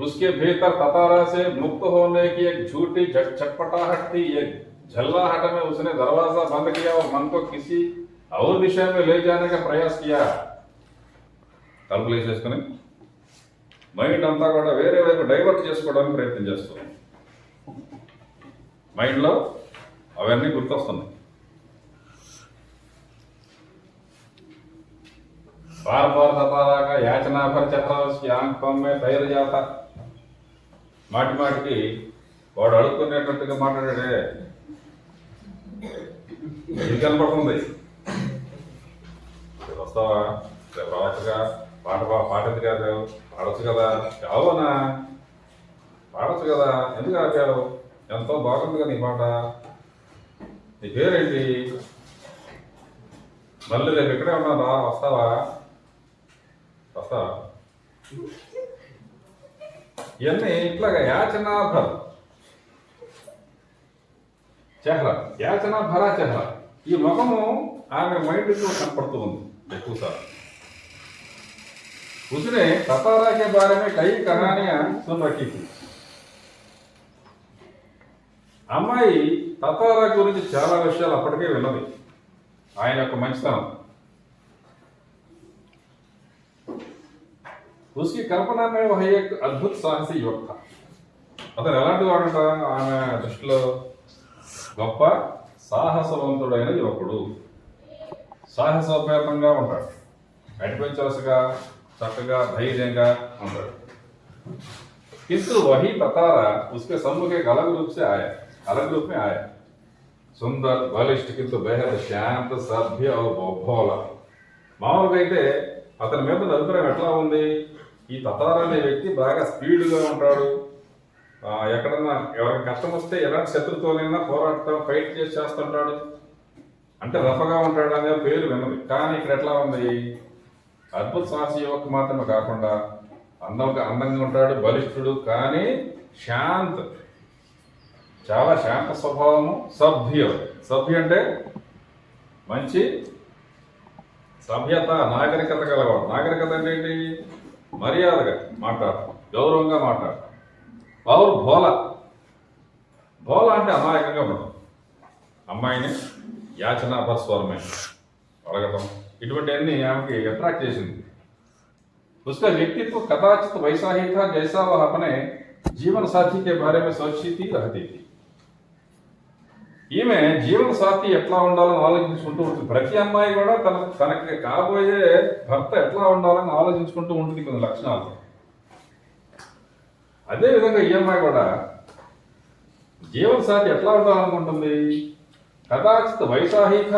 उसके भीतर ततारा से मुक्त होने की एक झूठी चटपटाहट थी. एक झल्लाहट में उसने दरवाजा बंद किया और मन को किसी और दिशा में ले जाने का प्रयास किया. తలుపులు వేసేసుకుని మైండ్ అంతా కూడా వేరే వైపు డైవర్ట్ చేసుకోవడానికి ప్రయత్నం చేస్తుంది. మైండ్లో అవన్నీ గుర్తొస్తున్నాయి. बार बार ततारा का याचना भर चक्र उसकी आंखों में तैर जाता. మాటి మాటికి వాడు అడుక్కునేటట్టుగా మాట్లాడాడే ఇది కనపడుతుంది. వస్తావా రేపు రావచ్చుగా, పాట ఎందుకు ఆపావు, పాడచ్చు కదా, అవునా పాడచ్చు కదా, ఎందుకు ఆపావు, ఎంతో బాగుంది కదా నీ పాట, నీ పేరేంటి, మళ్ళీ రేపు ఇక్కడే ఉన్నారా, వస్తావా వస్తావా ఇవన్నీ ఇట్లాగా యాచనాభర చెహ్రా, యాచనాభర చెహ్రా. ఈ ముఖము ఆమె మైండ్లో కనపడుతూ ఉంది ఎక్కువసార్లు. उसने ततारा के बारे में कई कहानियां सुन रखी थी. అమ్మాయి తతారా గురించి చాలా విషయాలు అప్పటికే విన్నది. ఆయన యొక్క మంచితనం. उसकी कल्पना में वह एक अद्भुत साहसी युवक था. అతను ఎలాంటి వాడంట, ఆమె దృష్టిలో గొప్ప సాహసవంతుడైన యువకుడు. సాహసోపేతంగా ఉంటాడు, అడ్వెంచరస్గా, చక్కగా ధైర్యంగా ఉంటాడు. किंतु वही ततारा उसके सम्मुख एक अलग रूप में आया. सुंदर, बलिष्ठ, किंतु बेहद शांत, सभ्य और भोला. మామూలుగా అయితే అతని మీద అభిప్రాయం ఎట్లా ఉంది, ఈ తతారా అనే వ్యక్తి బాగా స్పీడ్గా ఉంటాడు, ఎక్కడన్నా ఎవరికి కష్టం వస్తే ఎలాంటి శత్రుత్వాలైనా పోరాటం ఫైట్ చేస్తుంటాడు, అంటే రఫగా ఉంటాడు అనే పేరు విన్నది. కానీ ఇక్కడ ఎట్లా ఉంది, అద్భుత సాహసి యువకు మాత్రమే కాకుండా అందంగా ఉంటాడు, బలిష్ఠుడు, కానీ శాంత్, చాలా శాంత స్వభావము. సభ్య అంటే మంచి సభ్యత, నాగరికత కలవాడు. నాగరికత అంటే ఏంటి, మర్యాదగా మాట్లాడటం, గౌరవంగా మాట్లాడటం. పౌరు భోల అంటే అమాయకంగా ఉండటం. అమ్మాయిని యాచనాభర స్వరమే అడగటం, ఇటువంటివన్నీ ఆమెకి అట్రాక్ట్ చేసింది. उसका व्यक्तित्व कदाचित वैसा ही था जैसा वह अपने जीवन साथी के बारे में सोचती रहती थी. ఈమె జీవన సాథి ఎట్లా ఉండాలని ఆలోచించుకుంటూ ఉంటుంది. ప్రతి అమ్మాయి కూడా తనకి కాబోయే భర్త ఎట్లా ఉండాలని ఆలోచించుకుంటూ ఉంటుంది కొన్ని లక్షణాలు. అదేవిధంగా ఈ అమ్మాయి కూడా జీవన సాథి ఎట్లా ఉండాలనుకుంటుంది. కదాచిత్ వైసాహిక,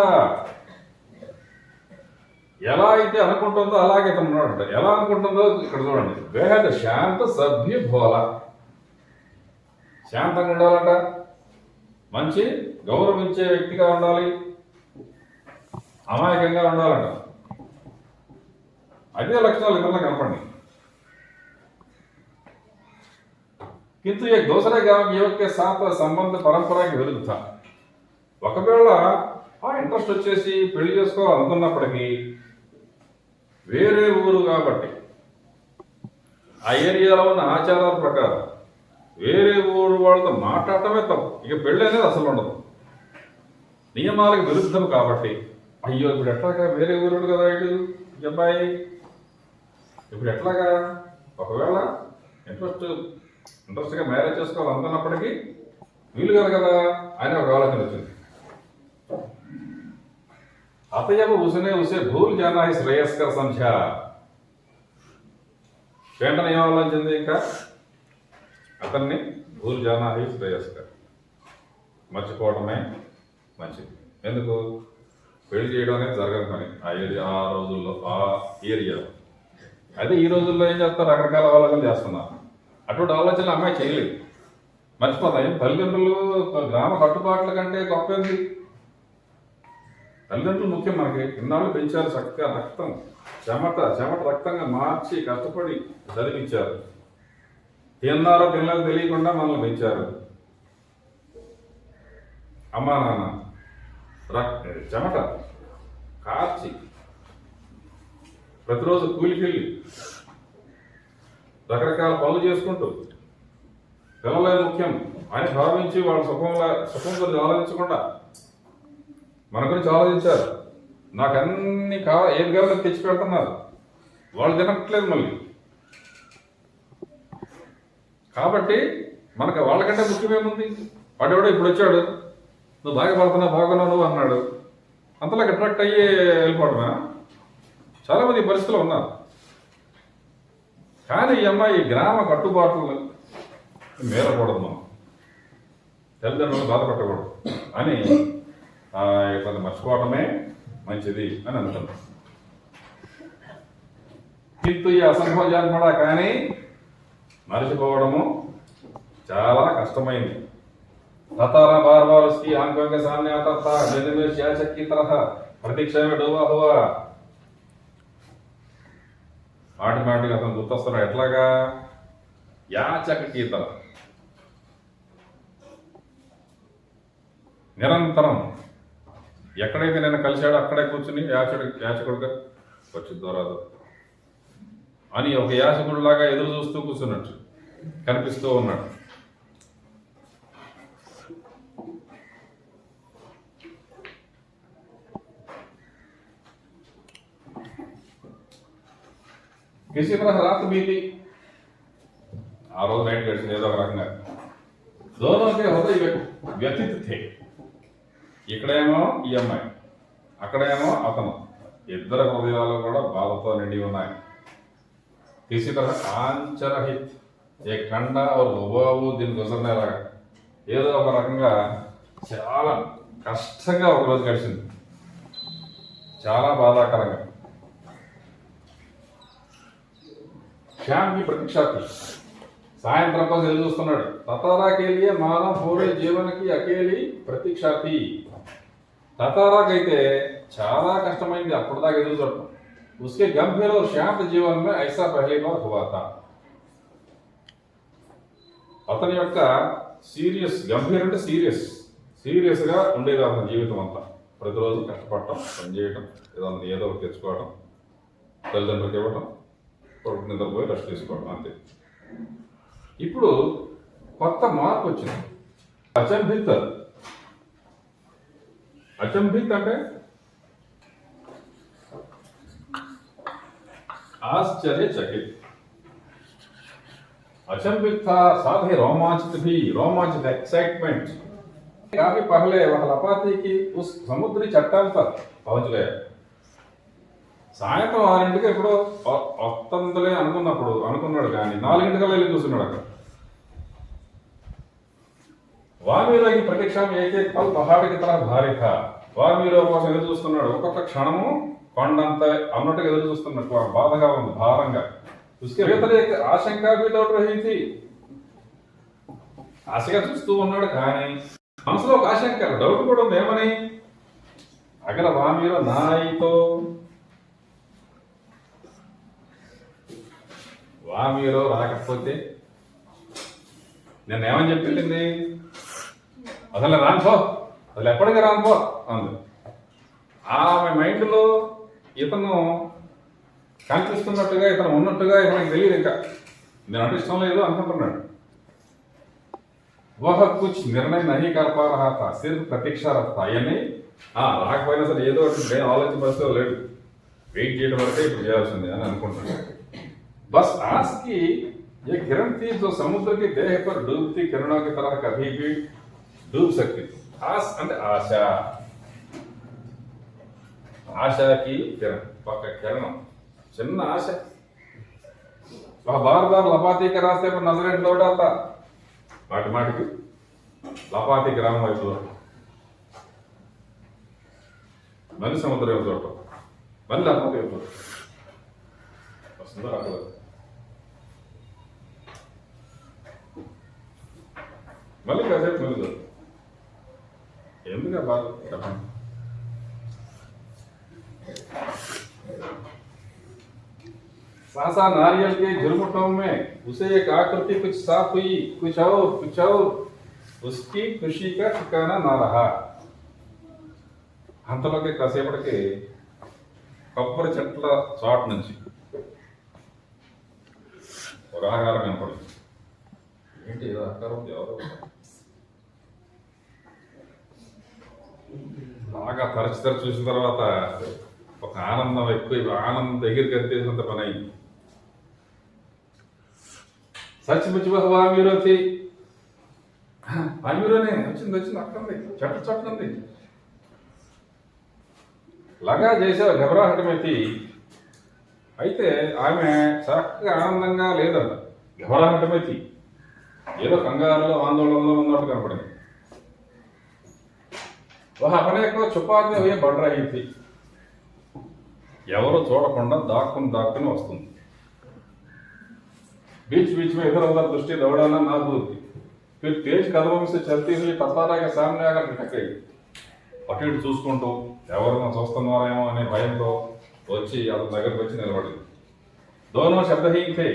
ఎలా అయితే అనుకుంటుందో అలాగే తను ఉన్నాడంట. ఎలా అనుకుంటుందో ఇక్కడ చూడండి. బేహద్ శాంత, సభ్య, భోల. శాంతంగా ఉండాలంట, మంచి గౌరవించే వ్యక్తిగా ఉండాలి, అమాయకంగా ఉండాలంట. అదే లక్షణాలు ఇతరులో కనపడి. किंतु एक दूसरे गांव युवक के साथ संबंध परंपरा की विरुद्ध था. ఒకవేళ ఆ ఇంట్రెస్ట్ వచ్చేసి పెళ్లి చేసుకోవాలనుకున్నప్పటికీ వేరే ఊరు కాబట్టి ఆ ఏరియాలో ఉన్న ఆచారాల ప్రకారం వేరే ఊరు వాళ్ళతో మాట్లాడటమే తప్పు. ఇక పెళ్ళి అనేది అసలు ఉండదు, నియమాలకు విరుద్ధం కాబట్టి. అయ్యో ఇప్పుడు ఎట్లాగా, వేరే ఊరు కదా ఇటు ఈ అబ్బాయి, ఇప్పుడు ఎట్లాగా, ఒకవేళ ఇంట్రెస్ట్గా మ్యారేజ్ చేసుకోవాలనుకున్నప్పటికీ వీలు కాదు కదా అని ఒక ఆలోచన వచ్చింది. अतएव उसने उसे भूल जाना ही श्रेयस्कर समझा. వెంటనే ఏం ఆలోచించింది, ఇంకా అతన్ని భూల్ జానా హీ శ్రేయస్కర్. మర్చిపోవడమే మంచిది. ఎందుకు? పెళ్లి చేయడం అనేది జరగదు పని ఆ రోజుల్లో ఆ ఏరియాలో. అదే ఈ రోజుల్లో ఏం చేస్తారు, రకరకాల వాళ్ళని చేస్తున్నారు. అటువంటి ఆలోచనలు అమ్మాయి చేయలేదు. మర్చిపోతాయి. తల్లిదండ్రులు గ్రామ కట్టుబాట్ల కంటే గొప్ప ఏంది? తల్లిదండ్రులు ముఖ్యం మనకి. ఇన్నాళ్ళు పెంచారు, చక్కగా రక్తం చెమట రక్తంగా మార్చి కష్టపడి చదివించారు. తిన్నారో పిల్లలు తెలియకుండా మనల్ని పెంచారు. అమ్మా నాన్న చెమట కార్చి ప్రతిరోజు కూలికెళ్ళి రకరకాల పనులు చేసుకుంటూ పిల్లలే ముఖ్యం అని భావించి వాళ్ళ సుఖం గురించి ఆలోచించకుండా మన గురించి ఆలోచించారు. నాకు అన్ని ఏది కావాలో తెచ్చి పెడుతున్నారు. వాళ్ళు తినట్లేదు మళ్ళీ. కాబట్టి మనకు వాళ్ళకంటే ముఖ్యమేముంది? వాడెవడో ఇప్పుడు వచ్చాడు, నువ్వు బాగా పడుతున్నావు, బాగున్నావు నువ్వు అన్నాడు, అంతలా అట్రాక్ట్ అయ్యి వెళ్ళిపోవడమా? చాలామంది పరిస్థితులు ఉన్నారు. కానీ ఈ అమ్మాయి గ్రామ కట్టుబాట్లు మేరకూడదు, మనం తల్లిదండ్రులను బాధపడకూడదు అని కొంత మర్చిపోవటమే మంచిది అని అనుకుంటాం. కింద ఈ అసంభవం కూడా కానీ మర్చిపోవడము చాలా కష్టమైంది. तारा बार बार उसकी आंखों के सामने आता था, जैसे में शासक की तरह प्रतीक्षा में डूबा हुआ. ఆటోమేటిక్గా అతను గుర్తొస్తున్నాడు. ఎట్లాగా? యాచక గీతల నిరంతరం ఎక్కడైతే నేను కలిశాడో అక్కడే కూర్చుని యాచకుడుగా వచ్చిద్దో రాదు అని ఒక యాచకుడిలాగా ఎదురు చూస్తూ కూర్చున్నట్టు కనిపిస్తూ ఉన్నాడు. किसी तरह रात बीती. आ रोज नाइट गడిచింది ఏదో ఒక రకంగా. दोनों के हृदय व्यथित थे. ఇక్కడేమో ఈ అమ్మాయి, అక్కడేమో అతను. ఇద్దరు హృదయాలు కూడా బాధతో నిండి ఉన్నాయి. किसी तरह आंचरहित एक ठंडा और उबाऊ दिन गुजरने लगा. ఏదో ఒక రకంగా చాలా కష్టంగా ఒక రోజు గడిచింది, చాలా బాధాకరంగా. श्याम की प्रतीक्षा थी. సాయంత్రం కోసం ఎదురు చూస్తున్నాడు. తతారా के लिए मानव पूरे जीवन की अकेली प्रतीक्षा थी. తతారాకైతే చాలా కష్టమైంది అప్పటిదాకా ఎదురు చూడటం. उसके गंभीर और शांत जीवन में ऐसा पहली बार हुआ था. అతని యొక్క సీరియస్, గంభీర్ అంటే సీరియస్గా ఉండేది అతని జీవితం అంతా. ప్రతిరోజు కష్టపడటం, పనిచేయటం, ఏదో ఒకటి తెచ్చుకోవటం, తల్లిదండ్రులకు ఇవ్వటం, కొడుకు నిద్రపోయి రెస్ట్ తీసుకోవడం, అంతే. ఇప్పుడు కొత్త మార్పు వచ్చింది. అచంభిత్ అంటే आश्चर्यचकित. अचंभित था, साथ ही रोमांचित एक्साइटमेंट. काफी पहले वह लपाती की उस समुद्री चट्टान पर पहुंच गया. సాయంత్రం 6ంటికి ఎప్పుడో వస్తుందిలే అనుకున్నాడు, కానీ 4ంటికల్లా వెళ్ళి చూస్తున్నాడు అక్కడ. వామీరో ఈ ప్రతిక్ష ఏకే పల్ పహాడికి తర భారీ థా. వామీరో కోసం ఎదురు చూస్తున్నాడు. ఒక్కొక్క క్షణము కొండంత అన్నట్టుగా ఎదురు చూస్తున్నట్టు బాధగా ఉంది, భారంగా. उसके भीतर एक आशंका भी दौड़ रही थी. ఆశగా చూస్తూ ఉన్నాడు, కానీ మనసులో ఒక ఆశంక, డౌట్ కూడా ఉంది. ఏమని? అగర వామీరో నాయితో, వామీరో రాకపోతే నేను ఏమని చెప్పింది? అసలు రానుపో, అసలు ఎప్పటికీ రానుపో అంది. ఆమె మైండ్లో ఇతను కనిపిస్తున్నట్టుగా, ఇతను ఉన్నట్టుగా ఇతనికి తెలియదు. ఇంకా నేను అంటే ఇష్టం లేదు అనుకుంటున్నాడు. వహ కుచ్ నిర్ణయం నహీ కర్ పా రహా థా, సిర్ఫ్ ప్రతీక్ష రహతా. అవన్నీ రాకపోయినా సరే ఏదో ఒకటి ఆలోచించే లేడు, వెయిట్ చేయడం వరకే ఇప్పుడు చేయాల్సింది అని అనుకుంటున్నాడు. बस आस की ये किरण थी जो समुद्र के देह पर डूबती किरणों की तरह कभी भी डूब सकती थी. आस అంటే आशा की किरण, ఒక కిరణం, చిన్న ఆశ. वह बार बार लपाती के रास्ते पर नजरें लौटाता. మాటి మాటికి లపాతి గ్రామం వైపు మళ్ళీ సముద్రం వైపు చూడటం, మళ్ళీ లపాతి వైపు వస్తుందో అక్కడ మళ్ళీ కాసేపు మళ్ళీ చూడటం. ఎందుకు బాధ చెప్పండి. सासा नारियल के झुरमुटों में उसे एक आकृति कुछ साफ हुई, कुछ और उसकी खुशी का ठिकाना ना रहा. అంతలోకి కాసేపటికి కొబ్బరి చెట్ల చాటు నుంచి ఒక ఆకారం కనపడింది. ఏంటి ఏదో ఆకారం, ఎవరో బాగా తరచు చూసిన తర్వాత ఒక ఆనందం ఎక్కువ, ఆనందం దగ్గరికి అంతేసినంత పని అయింది. సచ్చిపుచ్చి వామీరో వామీరోనే వచ్చింది అక్కడుంది, చెట్టు ఉంది. లగా చేసే ఘబరాహటమైతే అయితే ఆమె చక్కగా ఆనందంగా లేదంట. ఘబరాహటమైతే ఏదో కంగారులో ఆందోళనలో ఉన్నట్టు కనపడింది. ఒక అపనేకో చుపాది అయ్యే బండరాయింది. ఎవరు చూడకుండా దాక్కుని వస్తుంది. बीच बीच में इधर उधर दृष्टि दौड़ाना ना भूलती. फिर तेज कदमों से चलती हुई पतारा के सामने आकर ठिठक गई. అటు ఇటు చూసుకుంటూ ఎవరైనా చూస్తున్నారేమో అనే భయంతో వచ్చి అతని దగ్గరకు వచ్చి నిలబడింది. దోనో శబ్దహీన్ థే.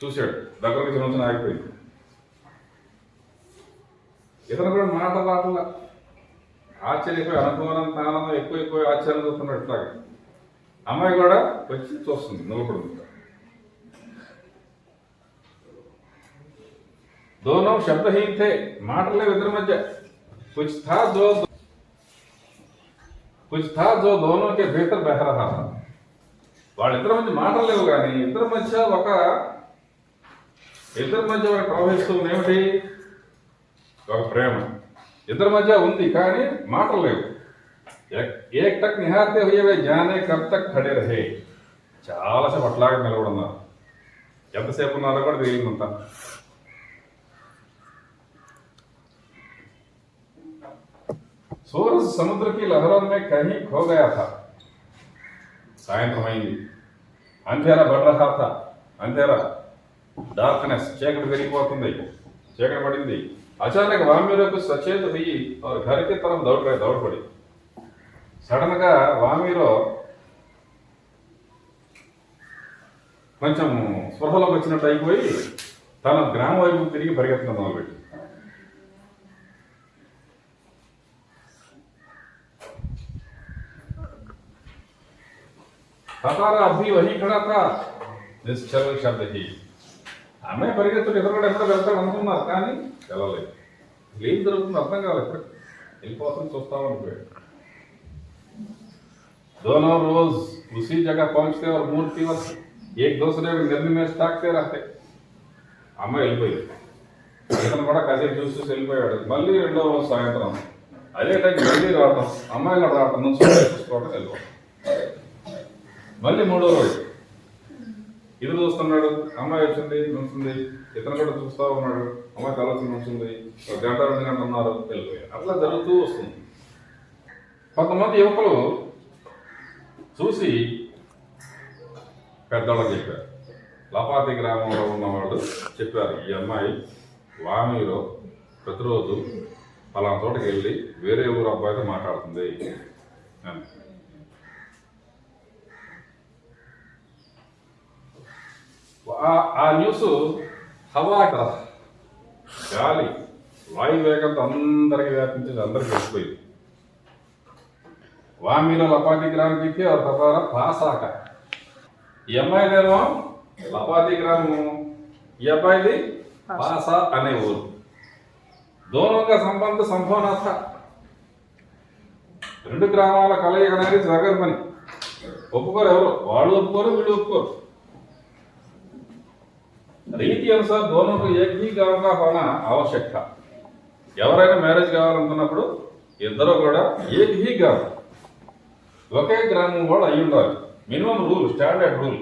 చూశాడు, దగ్గరకు చిన్న ఆగిపోయింది. ఇతను కూడా మాట రాట్లా ఆశ్చర్యపోయి అనుకోనంత ఆనందం ఎక్కువ ఆశ్చర్యం చూస్తున్నాడు. ఇట్లాగా అమ్మాయి కూడా వచ్చి చూస్తుంది, నిలబడుతుంది. दोनों शब्दहीन थे, మాటలే ఇద్దరి మధ్య. कुछ था जो दोनों के भीतर बह रहा था. వాళ్ళిద్దరి మధ్య మాటలు లేవు కానీ ఇద్దరి మధ్య ఒక ప్రవహిస్తుంది. ఏమిటి? ఒక ప్రేమ ఇద్దరి మధ్య ఉంది కానీ మాటలు లేవు. ఏక్ తక్ నిహాతే హుయే జానే కబ్ తక్ ఖడే రహే. చాలాసేపు అట్లాగే నిలబడున్నారు. ఎంతసేపు ఉన్నారో కూడా తెలియదంతా. सूरज समुद्र की लहरों में कहीं खो गया था. సాయంత్రమైంది. అంధేరా बढ़ रहा था. అంధేరా, డార్క్నెస్, చీకటి పెరిగిపోతుంది, చీకటి పడింది. అచానక్ వామీరో కుछ सचेत हुई और घर की तरफ दौड़ पड़ी. సడన్ గా వామీరో కొంచెం స్పృహలోకి వచ్చినట్టు అయిపోయి తన గ్రామం వైపు తిరిగి పరిగెత్తడం మొదలుపెట్టి. తతారా అభి వహీ ఖడా థా, నిశ్చల శబ్దహీ. ఆమె పరిగెత్తుడు ఎదురు కూడా ఎక్కడో వెళ్తాడు అనుకున్నారు కానీ వెళ్ళలేదు. ఏం జరుగుతుందో అర్థం కావాలి. ఎక్కడ వెళ్ళిపోతుంది చూస్తా ఉండిపోయాడు. दोनों रोज उसी जगह पहुंचते और मूर्तिवत एक दूसरे को निर्णय में ताकते रहते. అమ్మాయి వెళ్ళిపోయింది. ఇతను కూడా కాసేపు చూసి వెళ్ళిపోయాడు. మళ్ళీ రెండో రోజు సాయంత్రం అదే టైం మళ్ళీ రావటం, అమ్మాయి కూడా రావటం, నుంచి చూసుకోవటం, వెళ్ళిపోవడం. మళ్ళీ మూడో రోజు ఇది చూస్తున్నాడు, అమ్మాయి వచ్చింది నుంచింది, ఇతను కూడా చూస్తూ ఉన్నాడు, అమ్మాయి కలసి నుంచింది. ఒక గంట 2 గంటలు ఉన్నారు, వెళ్ళిపోయాడు. అట్లా జరుగుతూ వస్తుంది. కొంతమంది యువకులు చూసి పెద్దవాళ్ళకి చెప్పారు. లపాతి గ్రామంలో ఉన్నవాళ్ళు చెప్పారు, ఈ అమ్మాయి వామీలో ప్రతిరోజు పలానా చోటకి వెళ్ళి వేరే ఊరు అబ్బాయితో మాట్లాడుతుంది. ఆ న్యూస్ హవా, గాలి వాయు వేగంతో అందరికీ వ్యాపించింది, అందరికీ వెళ్ళిపోయింది. వామీలో లపాతి గ్రామకి और ततारा पास आका. ఈ అమ్మాయిదేమో లపాతి గ్రామము, ఈ అబ్బాయిది పాసా అనే ఊరు. दोनों का संबंध संभव न था. రెండు గ్రామాల కలయిక అనేది జరగని పని. ఒప్పుకోరు ఎవరు, వాళ్ళు ఒప్పుకోరు, వీళ్ళు ఒప్పుకోరు. రీతి అనుసాर दोनों को एक ही गांव का होना आवश्यक था. ఎవరైనా మ్యారేజ్ కావాలనుకున్నప్పుడు ఇద్దరు కూడా ఏక్ హీ గావ్, ఒకే గ్రామం కూడా అయి ఉండాలి. Minimum rule, standard rule.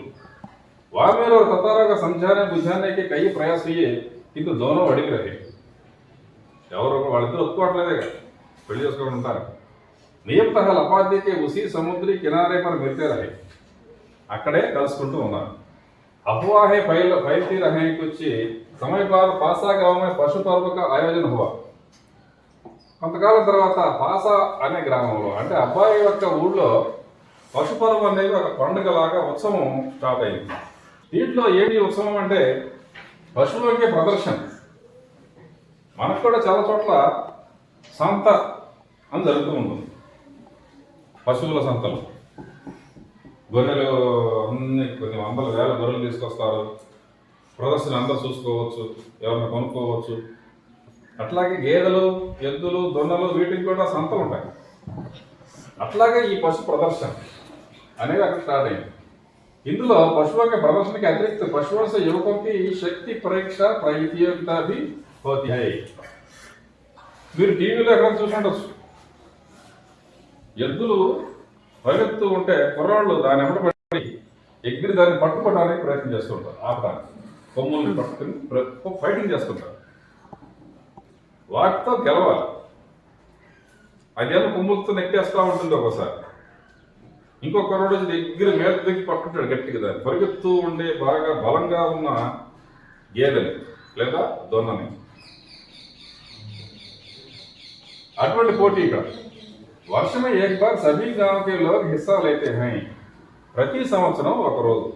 वामेर और ततारा का समझाने बुझाने के कई प्रयास हुए किंतु दोनों अड़िग रहे ఎవరో వాళ్ళిద్దరు ఒప్పుకోవట్లేదే పెళ్లి చేసుకొని ఉంటారు నియమతः लपादी के उसी समुद्री किनारे पर मिलते रहे అక్కడే కలుసుకుంటూ ఉన్నారు अफवाहें फैलती रहे कुछ समय बाद पासा गांव में पशु पर्व का आयोजन हुआ కొంతకాలం తర్వాత పాసా అనే గ్రామంలో అంటే అబ్బాయి యొక్క ఊళ్ళో పశుపర్వం అనేది ఒక పండుగలాగా ఉత్సవం స్టార్ట్ అయింది దీంట్లో ఏంటి ఉత్సవం అంటే పశువులకి ప్రదర్శన మనకు కూడా చాలా చోట్ల సంత అని జరుగుతూ ఉంటుంది పశువుల సంతలు గొర్రెలు అన్ని కొన్ని వందల వేల గొర్రెలు తీసుకొస్తారు ప్రదర్శన అంతా చూసుకోవచ్చు ఎవరిని కొనుక్కోవచ్చు అట్లాగే గేదెలు ఎద్దులు దొన్నలు వీటికి కూడా సంతలు ఉంటాయి అట్లాగే ఈ పశు ప్రదర్శన అనేది అక్కడ స్టార్ట్ అయింది ఇందులో पशुओं के प्रदर्शन के अतिरिक्त पशुओं से युवकों की शक्ति परीक्षा प्रतियोगिता भी होती है మీరు టీవీలో ఎక్కడ చూసుండొచ్చు ఎద్దులు పరిగెత్తు ఉంటే కుర్రాళ్ళు దాని ఎమ్మట పడి ఎగిరి దాన్ని పట్టుకోవడానికి ప్రయత్నం చేస్తుంటారు ఆపడానికి కొమ్ముల్ని పట్టుకుని ఫైటింగ్ చేస్తుంటారు వాటితో గెలవాలి అదేమో కొమ్ములతో నెట్టేస్తూ ఉంటుంది ఒకసారి ఇంకొక రోడ్డు దగ్గర మీద దిగి పట్టుకుంటాడు గట్టిగా దాన్ని పరిగెత్తూ ఉండే బాగా బలంగా ఉన్న గేదెని లేదా దొన్నని అటువంటి పోటీ ఇక్కడ वर्ष में एक बार सभी गांव के लोग हिस्सा लेते हैं ప్రతి సంవత్సరం ఒక రోజు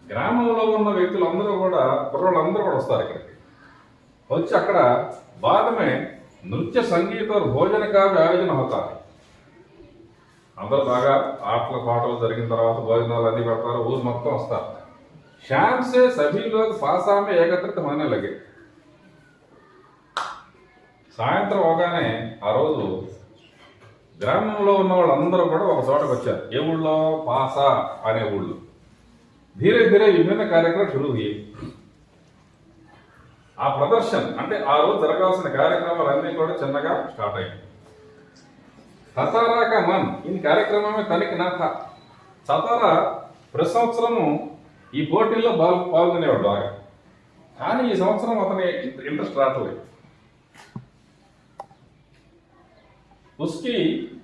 గ్రామంలో ఉన్న వ్యక్తులందరూ కూడా కుర్రోళ్ళందరూ కూడా వస్తారు ఇక్కడికి వచ్చి అక్కడ बाद में नृत्य संगीत और भोजन का भी आयोजन होता है అందరూ బాగా ఆటల పాటలు జరిగిన తర్వాత భోజనాలు అన్ని పెడతారు ఊరు మొత్తం వస్తారు शाम से सभी लोग पासा में एकत्रित होने लगे సాయంత్రం అవగానే ఆ రోజు గ్రామంలో ఉన్న వాళ్ళందరూ కూడా ఒక చోటకు వచ్చారు ఏ ఊళ్ళో పాసా అనే ఊళ్ళో ధీరే ధీరే విభిన్న కార్యక్రమం షురూ అయ్యాయి ఆ ప్రదర్శన అంటే ఆ రోజు జరగాల్సిన కార్యక్రమాలన్నీ కూడా చిన్నగా స్టార్ట్ అయ్యాయి సతారా కా మన్ ఈ కార్యక్రమమే తనకి నా థా సతారా ప్రతి సంవత్సరము ఈ పోటీల్లో పాల్గొనేవాడు బాగా కానీ ఈ సంవత్సరం అతని ఇంట్రెస్ట్ రావట్లేదు उसकी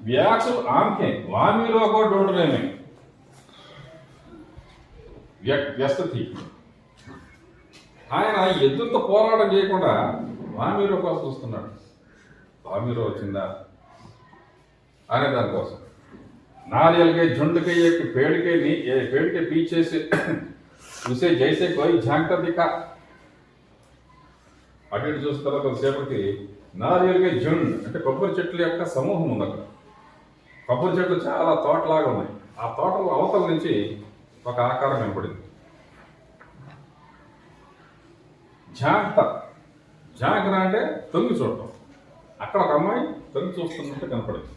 व्याकुल आंखें वामीरों को ढूंढने में व्यस्त थी ఆయన ఎద్దులతో పోరాటం చేయకుండా వామీరో కోసం చూస్తున్నాడు వామీరో వచ్చిందా అనే దానికోసం नारियल के झुंड के एक पेड़ के पीछे से उसे जैसे कोई झांकता दिखा అటు ఇటు చూసిన తర్వాత కొద్దిసేపటికి నారియల్కి జుండ్ అంటే కొబ్బరి చెట్ల యొక్క సమూహం ఉంది అక్కడ కొబ్బరి చెట్లు చాలా తోటలాగా ఉన్నాయి ఆ తోటలో అవతల నుంచి ఒక ఆకారం కనపడింది జాంకన అంటే తొంగి చూడటం అక్కడ ఒక అమ్మాయి తొంగి చూస్తున్నట్టు కనపడింది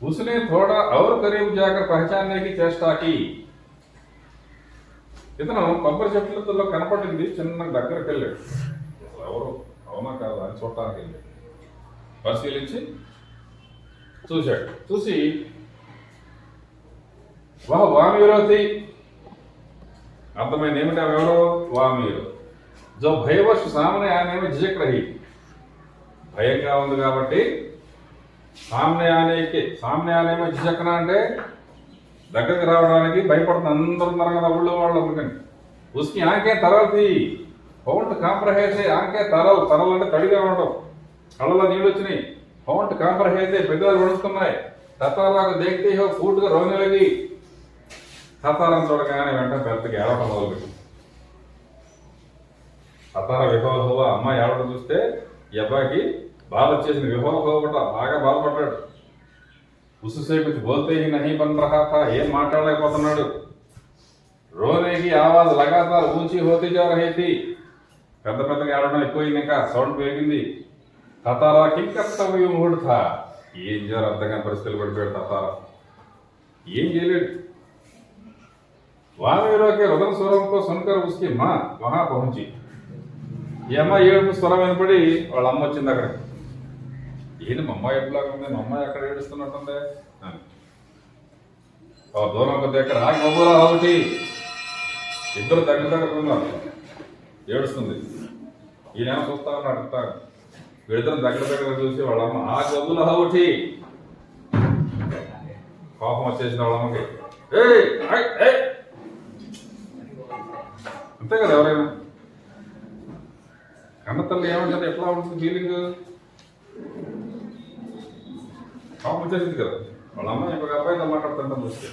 उसने थोड़ा और करीब जाकर पहचानने की चेष्टा की ఇతను కొబ్బరి చెట్లలో కనపడింది చిన్న దగ్గరికి వెళ్ళాడు ఎవరు అవునా కాదు అని చూడటానికి వెళ్ళాడు పరిశీలించి చూశాడు చూసి వామీరో थी అర్థమైంది ఏమిటి ఎవరో వామీరో जो भयवश सामने आने में झिझक रही భయంగా ఉంది కాబట్టి सामने आने में झिझकना అంటే దగ్గరికి రావడానికి భయపడుతున్న అందరూ ఉన్నారు కదా ఊళ్ళో వాళ్ళు అందుకని उसकी आंखें तरल थी ఫౌంట్ కాంప్రహేసే ఆంకే తరల్ అంటే తడిగా ఉండడం కళ్ళలో నీళ్ళు వచ్చినాయి ఫౌంట్ కాంప్రహేసే పెద్దలు వణుకుతున్నాయి తతారాకు దేఖతే హో ఫూట్గా రోనెలగి తతారం చూడగానే వెంటనే పెద్దగా ఏడవడం మొదలుపెట్టి తతార విహోహోవ అమ్మాయి ఏడవడం చూస్తే ఈ అబ్బాయికి బాధ వచ్చేసింది విహోహోవట బాగా బాధపడ్డాడు उससे कुछ बोलते ही नहीं बन रहा था ఏం మాట్లాడలేకపోతున్నాడు रोने की आवाज लगातार ऊंची होती जा रही थी పెద్ద పెద్దగా ఏడవడం ఎక్కువైంది ఇంకా సౌండ్ పెరిగింది తతారా కింకర్తవ్య మూడు థా ఏం చేయాలి అర్థం కాని పరిస్థితులు పడిపోయాడు తతారా ఏం చేయలేడు వామీరో के रुदन स्वरों को सुनकर उसकी मां वहां पहुंची ఈ అమ్మాయి ఏడుపు స్వరం వినపడి వాళ్ళ అమ్మ వచ్చింది అక్కడికి ఏంటి మా అమ్మాయి ఎట్లాగా ఉంది మా అమ్మాయి అక్కడ ఏడుస్తున్నట్టుంది అని और दोनों को देखकर आग बबूला ఒకటి ఇద్దరు దగ్గర ఉన్నారు ఏడుస్తుంది ఈయన చూస్తా ఉన్నాడు వీళ్ళిద్దరు దగ్గర చూసి వాళ్ళమ్మ ఆగ్ బబూలా ఒకటి కోపం వచ్చేసిన వాళ్ళమ్మకి అంతే కదా ఎవరైనా కన్నతల్లి ఏమంటారు ఎట్లా ఉంటుంది ఫీలింగ్ కోపం వచ్చేసింది కదా వాళ్ళ అమ్మ ఇంకొక అబ్బాయితో మాట్లాడుతుంటాం చూస్తే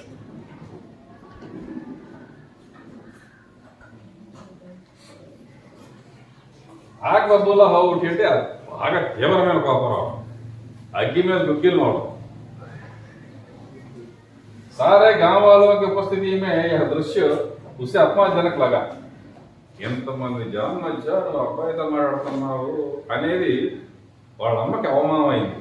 ఆగ్ బబ్బుల్లో ఒకటి అంటే బాగా తీవ్రమైన కోపం రావడం అగ్గి మీద దుగ్గిలు అవడం सारे गांव वालों की उपस्थिति में यह दृश्य उसे अपमानजनक लगा ఎంతమంది జనం వచ్చారు అబ్బాయితో మాట్లాడుతున్నారు అనేది వాళ్ళ అమ్మకి అవమానం అయింది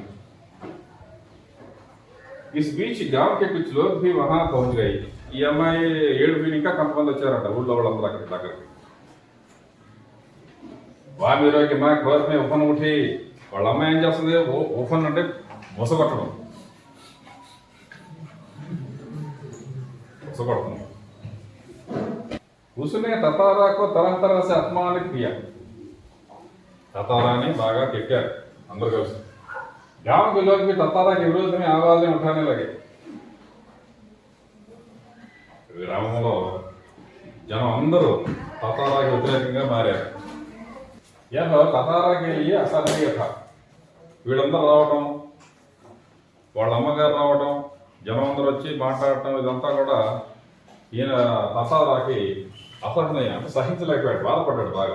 इस बीच गांव के कुछ लोग भी वहां पहुंच गए ఈ అమ్మాయి ఏడుపు ఇంకా కొంతమంది వచ్చారంట ఊళ్ళో వాళ్ళందరూ దగ్గరికి వామిరోకి మా కోరమే ఉఫన్ ఉఠి వాళ్ళ అమ్మ ఏం చేస్తుంది ఉఫన్ అంటే మొసగొట్టడం उसने ततारा को तरह तरह से अपमानित किया ततारा ने बागा तिट्टाరు అందరూ కలిసి गांव के लोग भी ततारा के विरोध में आवाजें उठाने लगे గ్రామంలో జనం అందరూ తతారాకి వ్యతిరేకంగా మారారు यह ततारा के लिए असहनीय था వీళ్ళందరూ రావడం వాళ్ళ అమ్మగారు రావడం జనం అందరూ వచ్చి మాట్లాడటం ఇదంతా కూడా ఈయన తతారాకి असहनीय సహించలేకపోయాడు బాధపడ్డాడు బాగా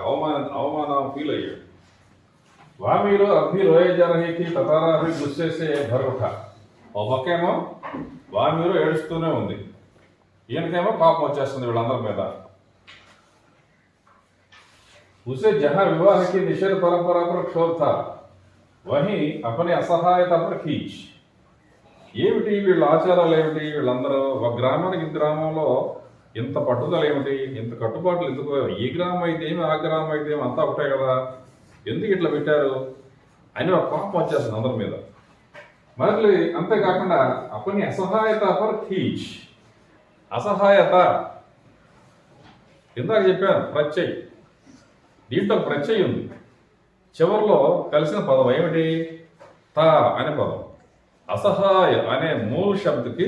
అవమానం ఫీల్ అయ్యాడు వామీలో అభి రోయ जा रही थी ततारा भी गुस्से से भर उठा ఓ పక్కేమో వామీలో ఏడుస్తూనే ఉంది ఈయనకేమో కోపం వచ్చేస్తుంది వీళ్ళందరి మీద उसे जहां विवाह की निषेध परंपरा पर क्षोभ था वहीं अपने असहायता पर खींच ఏమిటి వీళ్ళ ఆచారాలు ఏమిటి వీళ్ళందరూ ఒక గ్రామానికి గ్రామంలో ఇంత పట్టుదల ఏమిటి ఇంత కట్టుబాట్లు ఎందుకు ఈ గ్రామం అయితే ఏమి ఆ గ్రామం అయితే ఏమి అంతా ఒకటే కదా ఎందుకు ఇట్లా పెట్టారు అని ఒక కోపం వచ్చేస్తుంది అందరి మీద మళ్ళీ అంతేకాకుండా అప్పని అసహాయత ఫర్ ఖీచ్ అసహాయత ఇందాక చెప్పాను ప్రత్యయ్ దీంట్లో ప్రత్యయ్ ఉంది చివరిలో కలిసిన పదం ఏమిటి తా అనే పదం అసహాయ అనే మూల శబ్దకి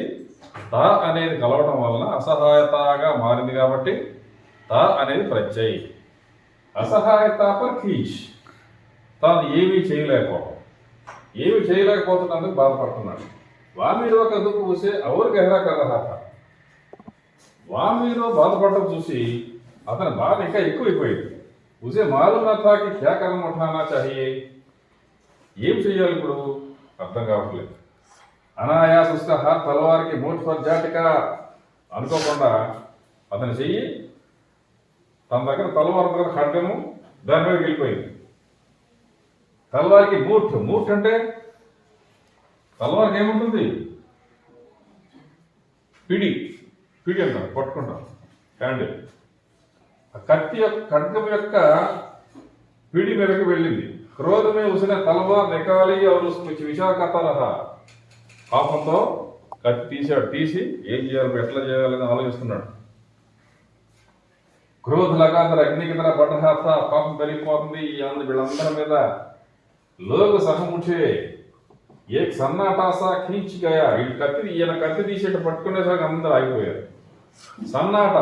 తా అనేది కలవడం వలన అసహాయతగా మారింది కాబట్టి తా అనేది ప్రత్యయ్ అసహాయత పర్ ఖీచ్ తాను ఏమీ చేయలేకపోతున్నందుకు బాధపడుతున్నాడు వామీరో కదుకు ఊసే ఎవరు గహరా కర్రహా వామీరో బాధపడటం చూసి అతని బాధ ఇంకా ఎక్కువైపోయింది ఉసే మాలూమ్ నా థా కి క్యా కదం ఉఠానా చాహియే ఏం చెయ్యాలి ఇప్పుడు అర్థం కావట్లేదు అనాయాస उसका हाथ तलवार की मूठ पर झटका అనుకోకుండా అతని చెయ్యి తన దగ్గర తలవారు దగ్గర ఖడ్గము దాని మీద వెళ్ళిపోయింది తలవారికి మూఠ్ అంటే తలవారికి ఏముంటుంది పిడి అంటారు పట్టుకుంటాం హ్యాండిల్ కత్తి యొక్క ఖడ్గం యొక్క పిడి మీదకి వెళ్ళింది క్రోధ में उसने तलवार निकाली और उसमें विशाखता रहा పాపంతో కత్తి తీసి ఏం చేయాలి ఎట్లా చేయాలని ఆలోచిస్తున్నాడు క్రోధ లగాతర అగ్ని కింద పడ్డ పాపం పెరిగిపోతుంది వీళ్ళందరి మీద లోక సహముఠే ఏ సన్నాటాసా ఖీంచి గయా ఈయన కత్తి తీసేట పట్టుకునేసరికి అందరూ ఆగిపోయారు సన్నాట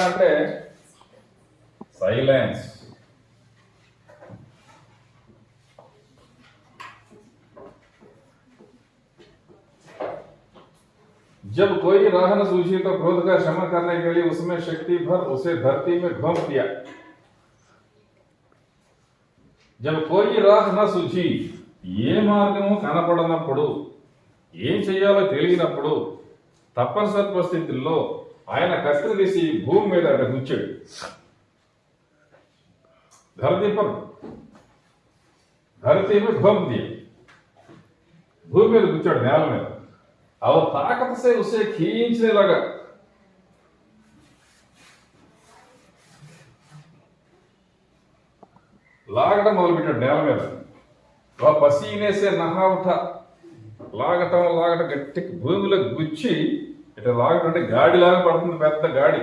అంటే సైలెన్స్ जब कोई राह न सूझी तो क्रोध का शमन करने के लिए उसमें शक्ति भर उसे धरती में घोंप दिया जब कोई राह न सूझी ఏ మార్గము కనపడనప్పుడు ఏం చేయాలో తెలియనప్పుడు తప్పనిసరి పరిస్థితుల్లో ఆయన కత్తిని తీసి భూమి మీద గుచ్చాడు धरती में घोंप दिया भूमि में गुच्चाడు నేల మీద और ताकत से उसे खींचने लगा లాగడం మొదలుపెట్టాడు నేల మీద పసీనే సే నహా ఉఠా లాగటం గట్టికి భూమిలో గుచ్చి ఇట్లా లాగటంటే గాడిలాగా పడుతుంది, పెద్ద గాడి.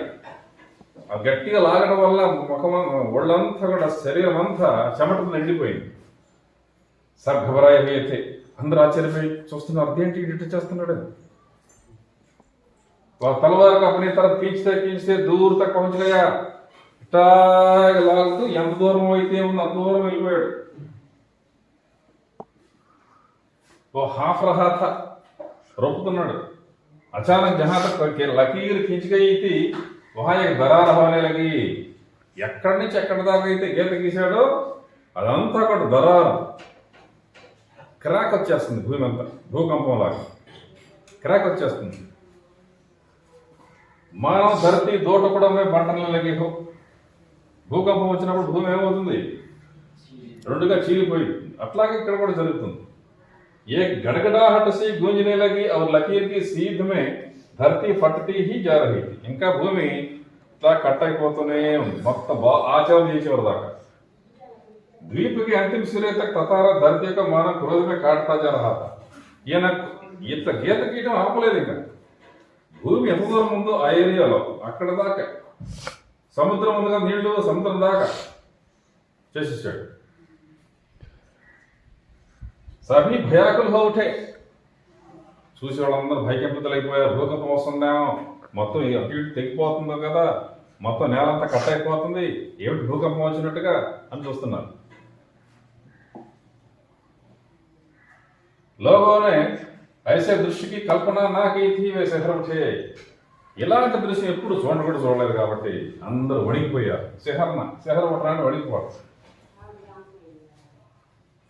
ఆ గట్టిగా లాగడం వల్ల ముఖం ఒళ్ళంతా కూడా శరీరం అంతా చెమటతో నిండిపోయింది. సార్ ఘబరాయ అయితే అందరూ ఆశ్చర్యపోయి చూస్తున్నారు, అదేంటి ఇటు చేస్తున్నాడు. तलवार का अपनी तरफ खींचते खींचते दूर तक पहुंच गया। లాగుతూ ఎంత దూరం అయితే ఉంది అంత దూరం వెళ్ళిపోయాడు. वो हाफ रहा था, रोकతున్నాడు. अचानक जहां तक लकीर खींच गई थी वहां एक दरार होने लगी. ఎక్కడి నుంచి ఎక్కడి దాకా అయితే గీత గీసాడో అదంతా కూడా దరారు, క్రాక్ వచ్చేస్తుంది. భూమి అంతా భూకంపం లాగా క్రాక్ వచ్చేస్తుంది. మానవ ధరతి దోటపడమే బంటనలు లగి హో. భూకంపం వచ్చినప్పుడు భూమి ఏమవుతుంది, రెండుగా చీలిపోయింది. అట్లాగే ఇక్కడ కూడా జరుగుతుంది. ఏ గడగడాహట్ से गूंजने लगी और लकीर की सीध में धरती फटती ही जा रही थी. ఇంకా భూమి ఇట్లా కట్ అయిపోతూనే ఉంది, మొత్తం ఆచరణ చేసేవారు దాకా. द्वीप के अंतिम सिरे तक ततारा धरती का मानव क्रोध में काटता जा रहा था. ఈయన ఇంత గీత గీయడం ఆపలేదు. ఇంకా భూమి ఎంత దూరం ఉందో ఆ ఏరియాలో అక్కడ దాకా, సముద్రం ఉందిగా నీళ్లు, సముద్రం దాకా చేసేసాడు. సభీ భయాకులు హో ఉఠే. చూసి వాళ్ళందరూ భయకంపితులైపోయారు. భూకంపం వస్తుందేమో, మొత్తం అటు ఇటు తెగిపోతుందో కదా, మొత్తం నేలంతా కట్ అయిపోతుంది, ఏమిటి భూకంపం వచ్చినట్టుగా అని చూస్తున్నారు. लोगों ने ऐसे दृश्य की कल्पना ना की थी वे शहर उठे. ఇలాంటి దృశ్యం ఎప్పుడు కూడా చూడలేదు కాబట్టి అందరూ వణికిపోయారు. शहर उठराने వణికిపోయారు.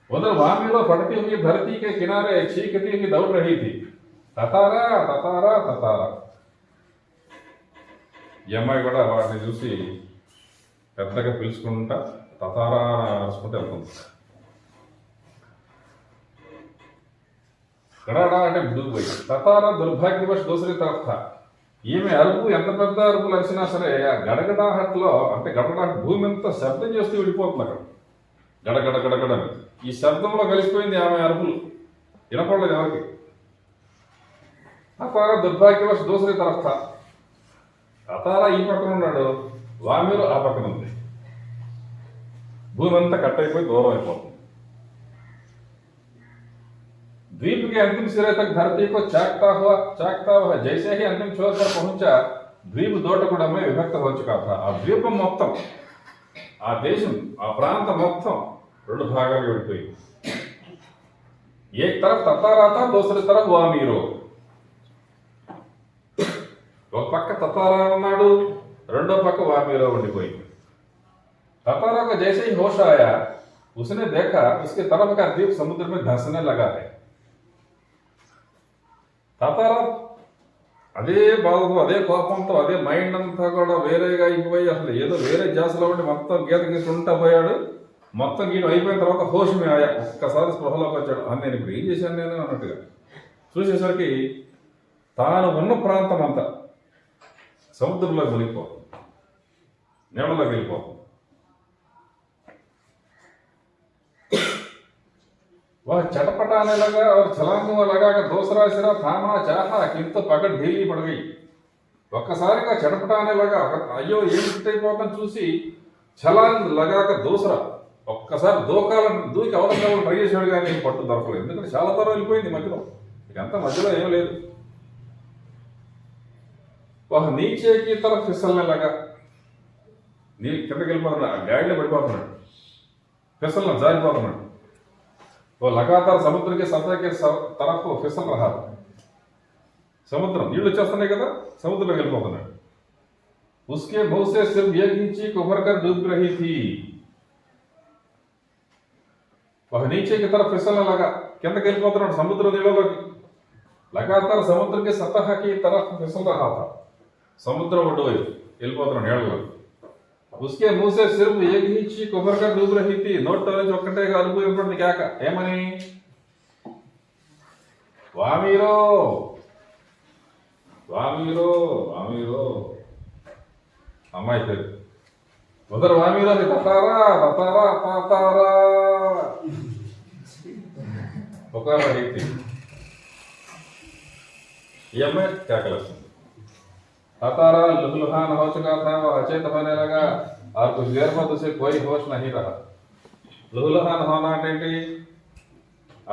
उधर वामी फटती हुई धरती के किनारे चीखती हुई दौड़ रही थी, ततारा ततारा ततारा. ఈ అమ్మాయి కూడా వాటిని చూసి పెద్దగా పిలుచుకుంటా తతారా అరుచుకుంటూ వెళ్తుంది. గడాడా అంటే ముడుగుపోయి. తతారా దుర్భాగ్యవశ్ దూసరి తరఫ్ థా. ఈమె అరుపు ఎంత పెద్ద అరుపులు అరిచినా సరే ఆ గడగడాహట్లో అంటే గడగడాహట్ భూమి అంతా శబ్దం చేస్తూ విడిపోతుంది. అక్కడ గడగడ గడగడని ఈ శబ్దంలో కలిసిపోయింది ఆమె అరుపులు, వినపడలేదు ఎవరికి. తతారా దుర్భాగ్యవశ్ దూసరి తరఫ్ థా. తతారా ఈ పక్కన ఉన్నాడు, వామీరు ఆ పక్కన ఉంది. భూమి అంతా కట్ అయిపోయి దూరం అయిపోతుంది. द्वीप के अंतिम सिरे तक धरती को चाकता हुआ जैसे ही अंतिम छोर पर पहुंचा द्वीप दो में विभक्त हो चुका था. ఆ ద్వీపం మొత్తం, ఆ దేశం, ఆ ప్రాంతం మొత్తం రెండు భాగాలు విడిపోయింది. एक तरफ ततारा था, दूसरी तरफ वामीरो. ఒక పక్క తతారా ఉన్నాడు, రెండో పక్క వామీరో ఉండిపోయింది. ततारा को जैसे ही होश आया उसने देखा उसके तरफ का द्वीप समुद्र में धंसने लगा है. తతారా అదే బాధతో, అదే కోపంతో, అదే మైండ్ అంతా కూడా వేరేగా అయిపోయి అసలు ఏదో వేరే జాసలో ఉండి మొత్తం గీత గీసుకుంటా పోయాడు. మొత్తం గీయడం అయిపోయిన తర్వాత హోషమే ఆయా ఒక్కసారి స్పృహలోకి వచ్చాడు. నేను ఇప్పుడు ఏం చేశాను నేను అన్నట్టుగా చూసేసరికి తాను ఉన్న ప్రాంతం అంతా సముద్రంలోకి మునిగిపోతుంది, నీళ్ళలోకి వెళ్ళిపోతుంది. वह चटपटाने लगा और छलांग लगाकर दूसरा सिरा थामा चाहा किंतु पकड़ ढीली पड़ गई. ఒక్కసారిగా చటపటానే లాగా అయ్యో ఏం అయిపోతుందని చూసి ఛలాంగ్ లగాక దూసరా ఒక్కసారి దూకి అవతల ట్రై చేసాడు, కానీ పట్టు దొరకలేదు. ఎందుకంటే చాలా దూరం వెళ్ళిపోయింది మధ్యలో, ఇదంతా మధ్యలో ఏం లేదు. ఒక నీచేకి తర ఫిసల్నే లాగా నీ కిందకి వెళ్ళిపోతున్నాడు, ఆ గాడిలో పడిపోతున్నాడు, ఫిసల్న జారిపోతున్నాడు. वो लगातार समुद्र के सतह के तरफ फिसल रहा था. समुद्रम నీళ్ళు వచ్చేస్తున్నాయి కదా, సముద్రంలోకి వెళ్ళిపోతున్నాడు. उसके मुंह से सिर्फ एक इंची उभर कर डूब रही थी. वह नीचे की तरफ फिसलने लगा, కిందకి వెళ్ళిపోతున్నాడు సముద్ర నీళ్ళలోకి. लगातार समुद्र के सतह की तरफ फिसल रहा था. సముద్రం ఒడ్డు వైపు వెళ్ళిపోతున్నాడు నీళ్ళలోకి. उसके मुंह से सिर्फ एक ही चीख उभर कर डूब रही थी. నోట్లో నుంచి ఒక్కటే అరుపు వినపడింది, కేక. ఏమని? వామీరో వామీరో వామీరో. అమ్మాయి పేరు. ఉదర్ వామీరో తతారా తతారా తతారా ఒక ఈ అమ్మాయి కేకలేస్తుంది. ततारा लुहलुहान हो चुका था, वह अचेत होने लगा और कुछ देर बाद उसे कोई होश नहीं रहा. लुहलुहान होना అంటే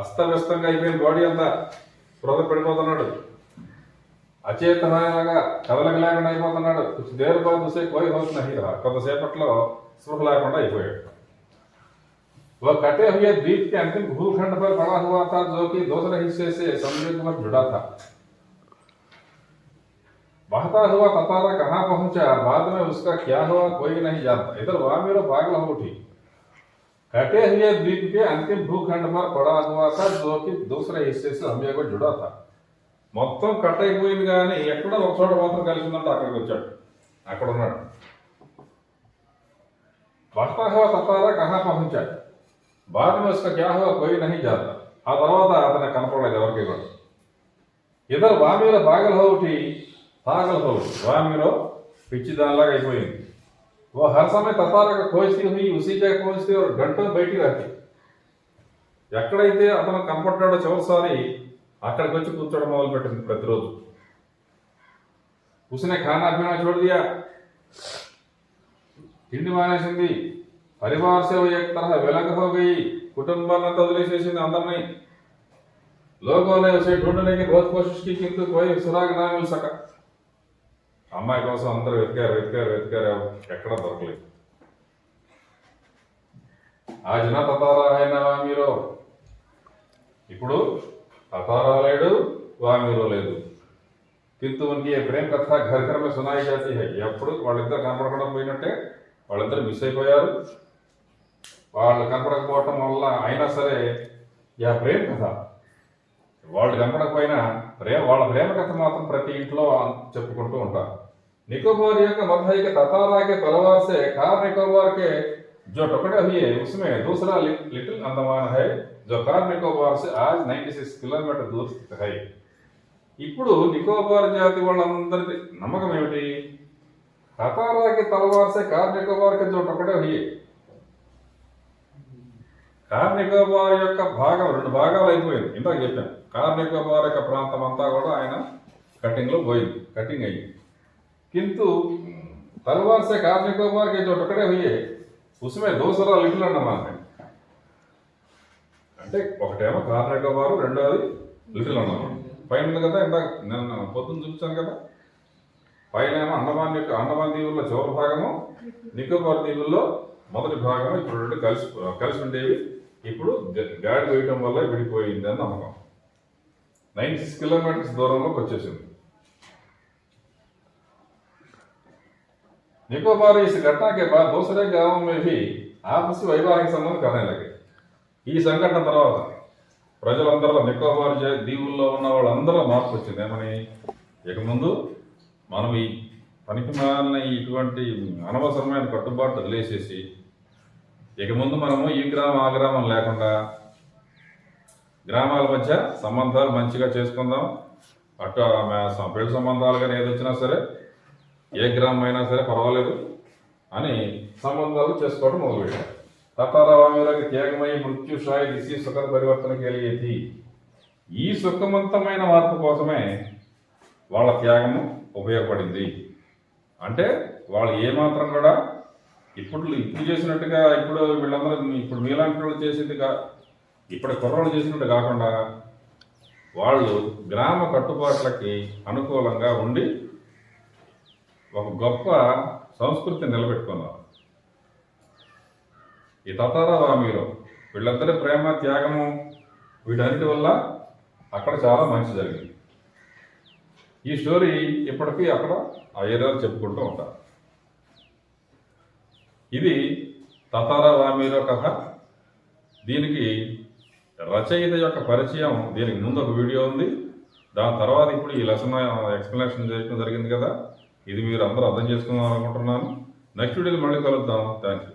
అస్తవ్యస్తంగా అయిపోయిన బాడీ అంతా స్పృహ పడిపోతున్నాడు. అచేతనగా కదలక లేకుండా అయిపోతున్నాడు. కుछ देर बाद उसे कोई होश नहीं रहा. కొంతసేపట్లో స్పృహ లేకుండా అయిపోయాడు. वह कटे हुए द्वीप के अंतिम भूखंड पर पड़ा हुआ था, जो कि दूसरे हिस्से से संयोग में जुड़ा था. बहता हुआ ततारा कहाँ पहुंचा, बाद में उसका क्या हुआ कोई नहीं जानता. इधर वामीरो पागल हो उठी. कटे हुए द्वीप के अंतिम भूखंड पर पड़ा हुआ था, जो कि दूसरे हिस्से से संयोग में जुड़ा था. మొత్తం కట్ అయిపోయింది కానీ ఎక్కడో ఒక చోట మాత్రం కలిసి ఉందంటే అక్కడికి వచ్చాడు. అక్కడ ఉన్నాడు. बहता हुआ ततारा कहाँ पहुंचा, बाद में उसका क्या हुआ कोई नहीं जानता. ఆ తర్వాత అతను కనపడలేదు ఎవరికి కూడా. ఇద్దరు వామీలో పాగల్ హోటి వామీలో పిచ్చిదానిలాగా అయిపోయింది. वो हर समय ततारा को खोजती हुई उसी जगह पहुंचती और घंटों बैठी रहती. ఎక్కడైతే అతను కనపడ్డాడో చివరిసారి అక్కడికి వచ్చి కూర్చోవడం మొదలుపెట్టింది ప్రతిరోజు. उसने खाना पीना छोड़ दिया, తిండి మానేసింది. परिवार से वो एक तरह विलग हो गई, कुटुंबाన్ని వదిలేసేసింది అందరినీ. लोगों ने उसे ढूंढने की बहुत कोशिश की, किंतु कोई सुराग ना मिल सका. అమ్మాయి కోసం అందరూ వెతికారు ఎక్కడ దొరకలేదు. आज ना ततारा है ना వామీరో. ఇప్పుడు ततारा లేడు, వామీరో లేదు. किंतु उनकी ये प्रेम कथा घर घर में सुनाई जाती है. ఎప్పుడు వాళ్ళిద్దరు కనపడకుండా పోయినట్టే వాళ్ళిద్దరు మిస్ అయిపోయారు. వాళ్ళు కనపడకపోవటం వల్ల అయినా సరే యా ప్రేమ కథ, వాళ్ళు కనపడకపోయినా వాళ్ళ ప్రేమ కథ మాత్రం ప్రతి ఇంట్లో చెప్పుకుంటూ ఉంటారు. निकोबार का मत है कि ततारा के परिवार से कार निकोबार के जो टुकड़े हुए उसमें दूसरा लिटिल अंडमान है, जो कार निकोबार से आज 96 किलोमीटर दूर स्थित है. ఇప్పుడు నికోబార్ జాతి వాళ్ళందరి నమ్మకం ఏమిటి, ततारा के तलवार से कार निकोबार के जो टुकड़े हुए, కార్ నికోబార్ యొక్క భాగం 2 భాగాలు అయిపోయింది. ఇందాక చెప్పాను కార్ నికోబార్ యొక్క ప్రాంతం అంతా కూడా ఆయన కటింగ్ అయ్యింది. किंतु तलवार से कार निकोबार के जो टुकड़े हुए उसमें दूसरा लिटिल अंडमान है. అంటే ఒకటేమో కార్ నికోబార్, రెండోది లిటిల్ అండమాన్. పైన ఉంది కదా, ఇందాక నేను పొద్దున్న చూపించాను కదా, పైన ఏమో అండమాన్ దీవుల్లో చివరి భాగము, నికోబార్ దీవుల్లో మొదటి భాగము. ఇప్పుడు రెండు కలిసి ఉండేవి. ఇప్పుడు గాడి వేయటం వల్ల విడిపోయింది అని నమ్మకం. 96 కిలోమీటర్స్ దూరంలోకి వచ్చేసింది. निकोबार इस घटना के बाद दूसरे गांवों में भी आपसी वैवाहिक संबंध करने लगे. ఈ సంఘటన తర్వాత ప్రజలందరిలో నికోబార్ దీవుల్లో ఉన్న వాళ్ళందరూ మార్పు వచ్చింది. ఏమని, ఇక ముందు మనం ఈ పనికి మాలిన ఇటువంటి అనవసరమైన కట్టుబాటు వదిలేసేసి ఇక ముందు మనము ఈ గ్రామం ఆ గ్రామం లేకుండా గ్రామాల మధ్య సంబంధాలు మంచిగా చేసుకుందాం. అటు పెళ్లి సంబంధాలు కానీ ఏది వచ్చినా సరే, ఏ గ్రామం అయినా సరే పర్వాలేదు అని సంబంధాలు చేసుకోవడం మొదలుపెట్టారు. ततारा वामीरो की त्यागमयी मृत्यु शायद इसी सुखद परिवर्तन के लिए थी. ఈ సుఖవంతమైన మార్పు కోసమే వాళ్ళ త్యాగము ఉపయోగపడింది. అంటే వాళ్ళు ఏమాత్రం కూడా ఇప్పుడు చేసినట్టుగా ఇప్పుడు వీళ్ళందరూ ఇప్పుడు మీలాంటి వాళ్ళు చేసింది ఇప్పుడు కుర్రోళ్ళు చేసినట్టు కాకుండా వాళ్ళు గ్రామ కట్టుబాట్లకి అనుకూలంగా ఉండి ఒక గొప్ప సంస్కృతిని నిలబెట్టుకున్నారు. ఈ తతారా వామీరో వీళ్ళందరి ప్రేమ త్యాగము వీటన్నిటి వల్ల అక్కడ చాలా మంచి జరిగింది. ఈ స్టోరీ ఇప్పటికీ అక్కడ ఆ ఏరియాలో చెప్పుకుంటూ ఉంటారు. ఇది తతారా వామీరో కథ. దీనికి రచయిత యొక్క పరిచయం, దీనికి ముందు ఒక వీడియో ఉంది. దాని తర్వాత ఇప్పుడు ఈ లెసన్ ఎక్స్ప్లెనేషన్ చేయడం జరిగింది కదా, ఇది మీరు అందరూ అర్థం చేసుకుందాం అనుకుంటున్నాను. నెక్స్ట్ వీడియోలో మళ్ళీ కలుద్దాం. Thank you.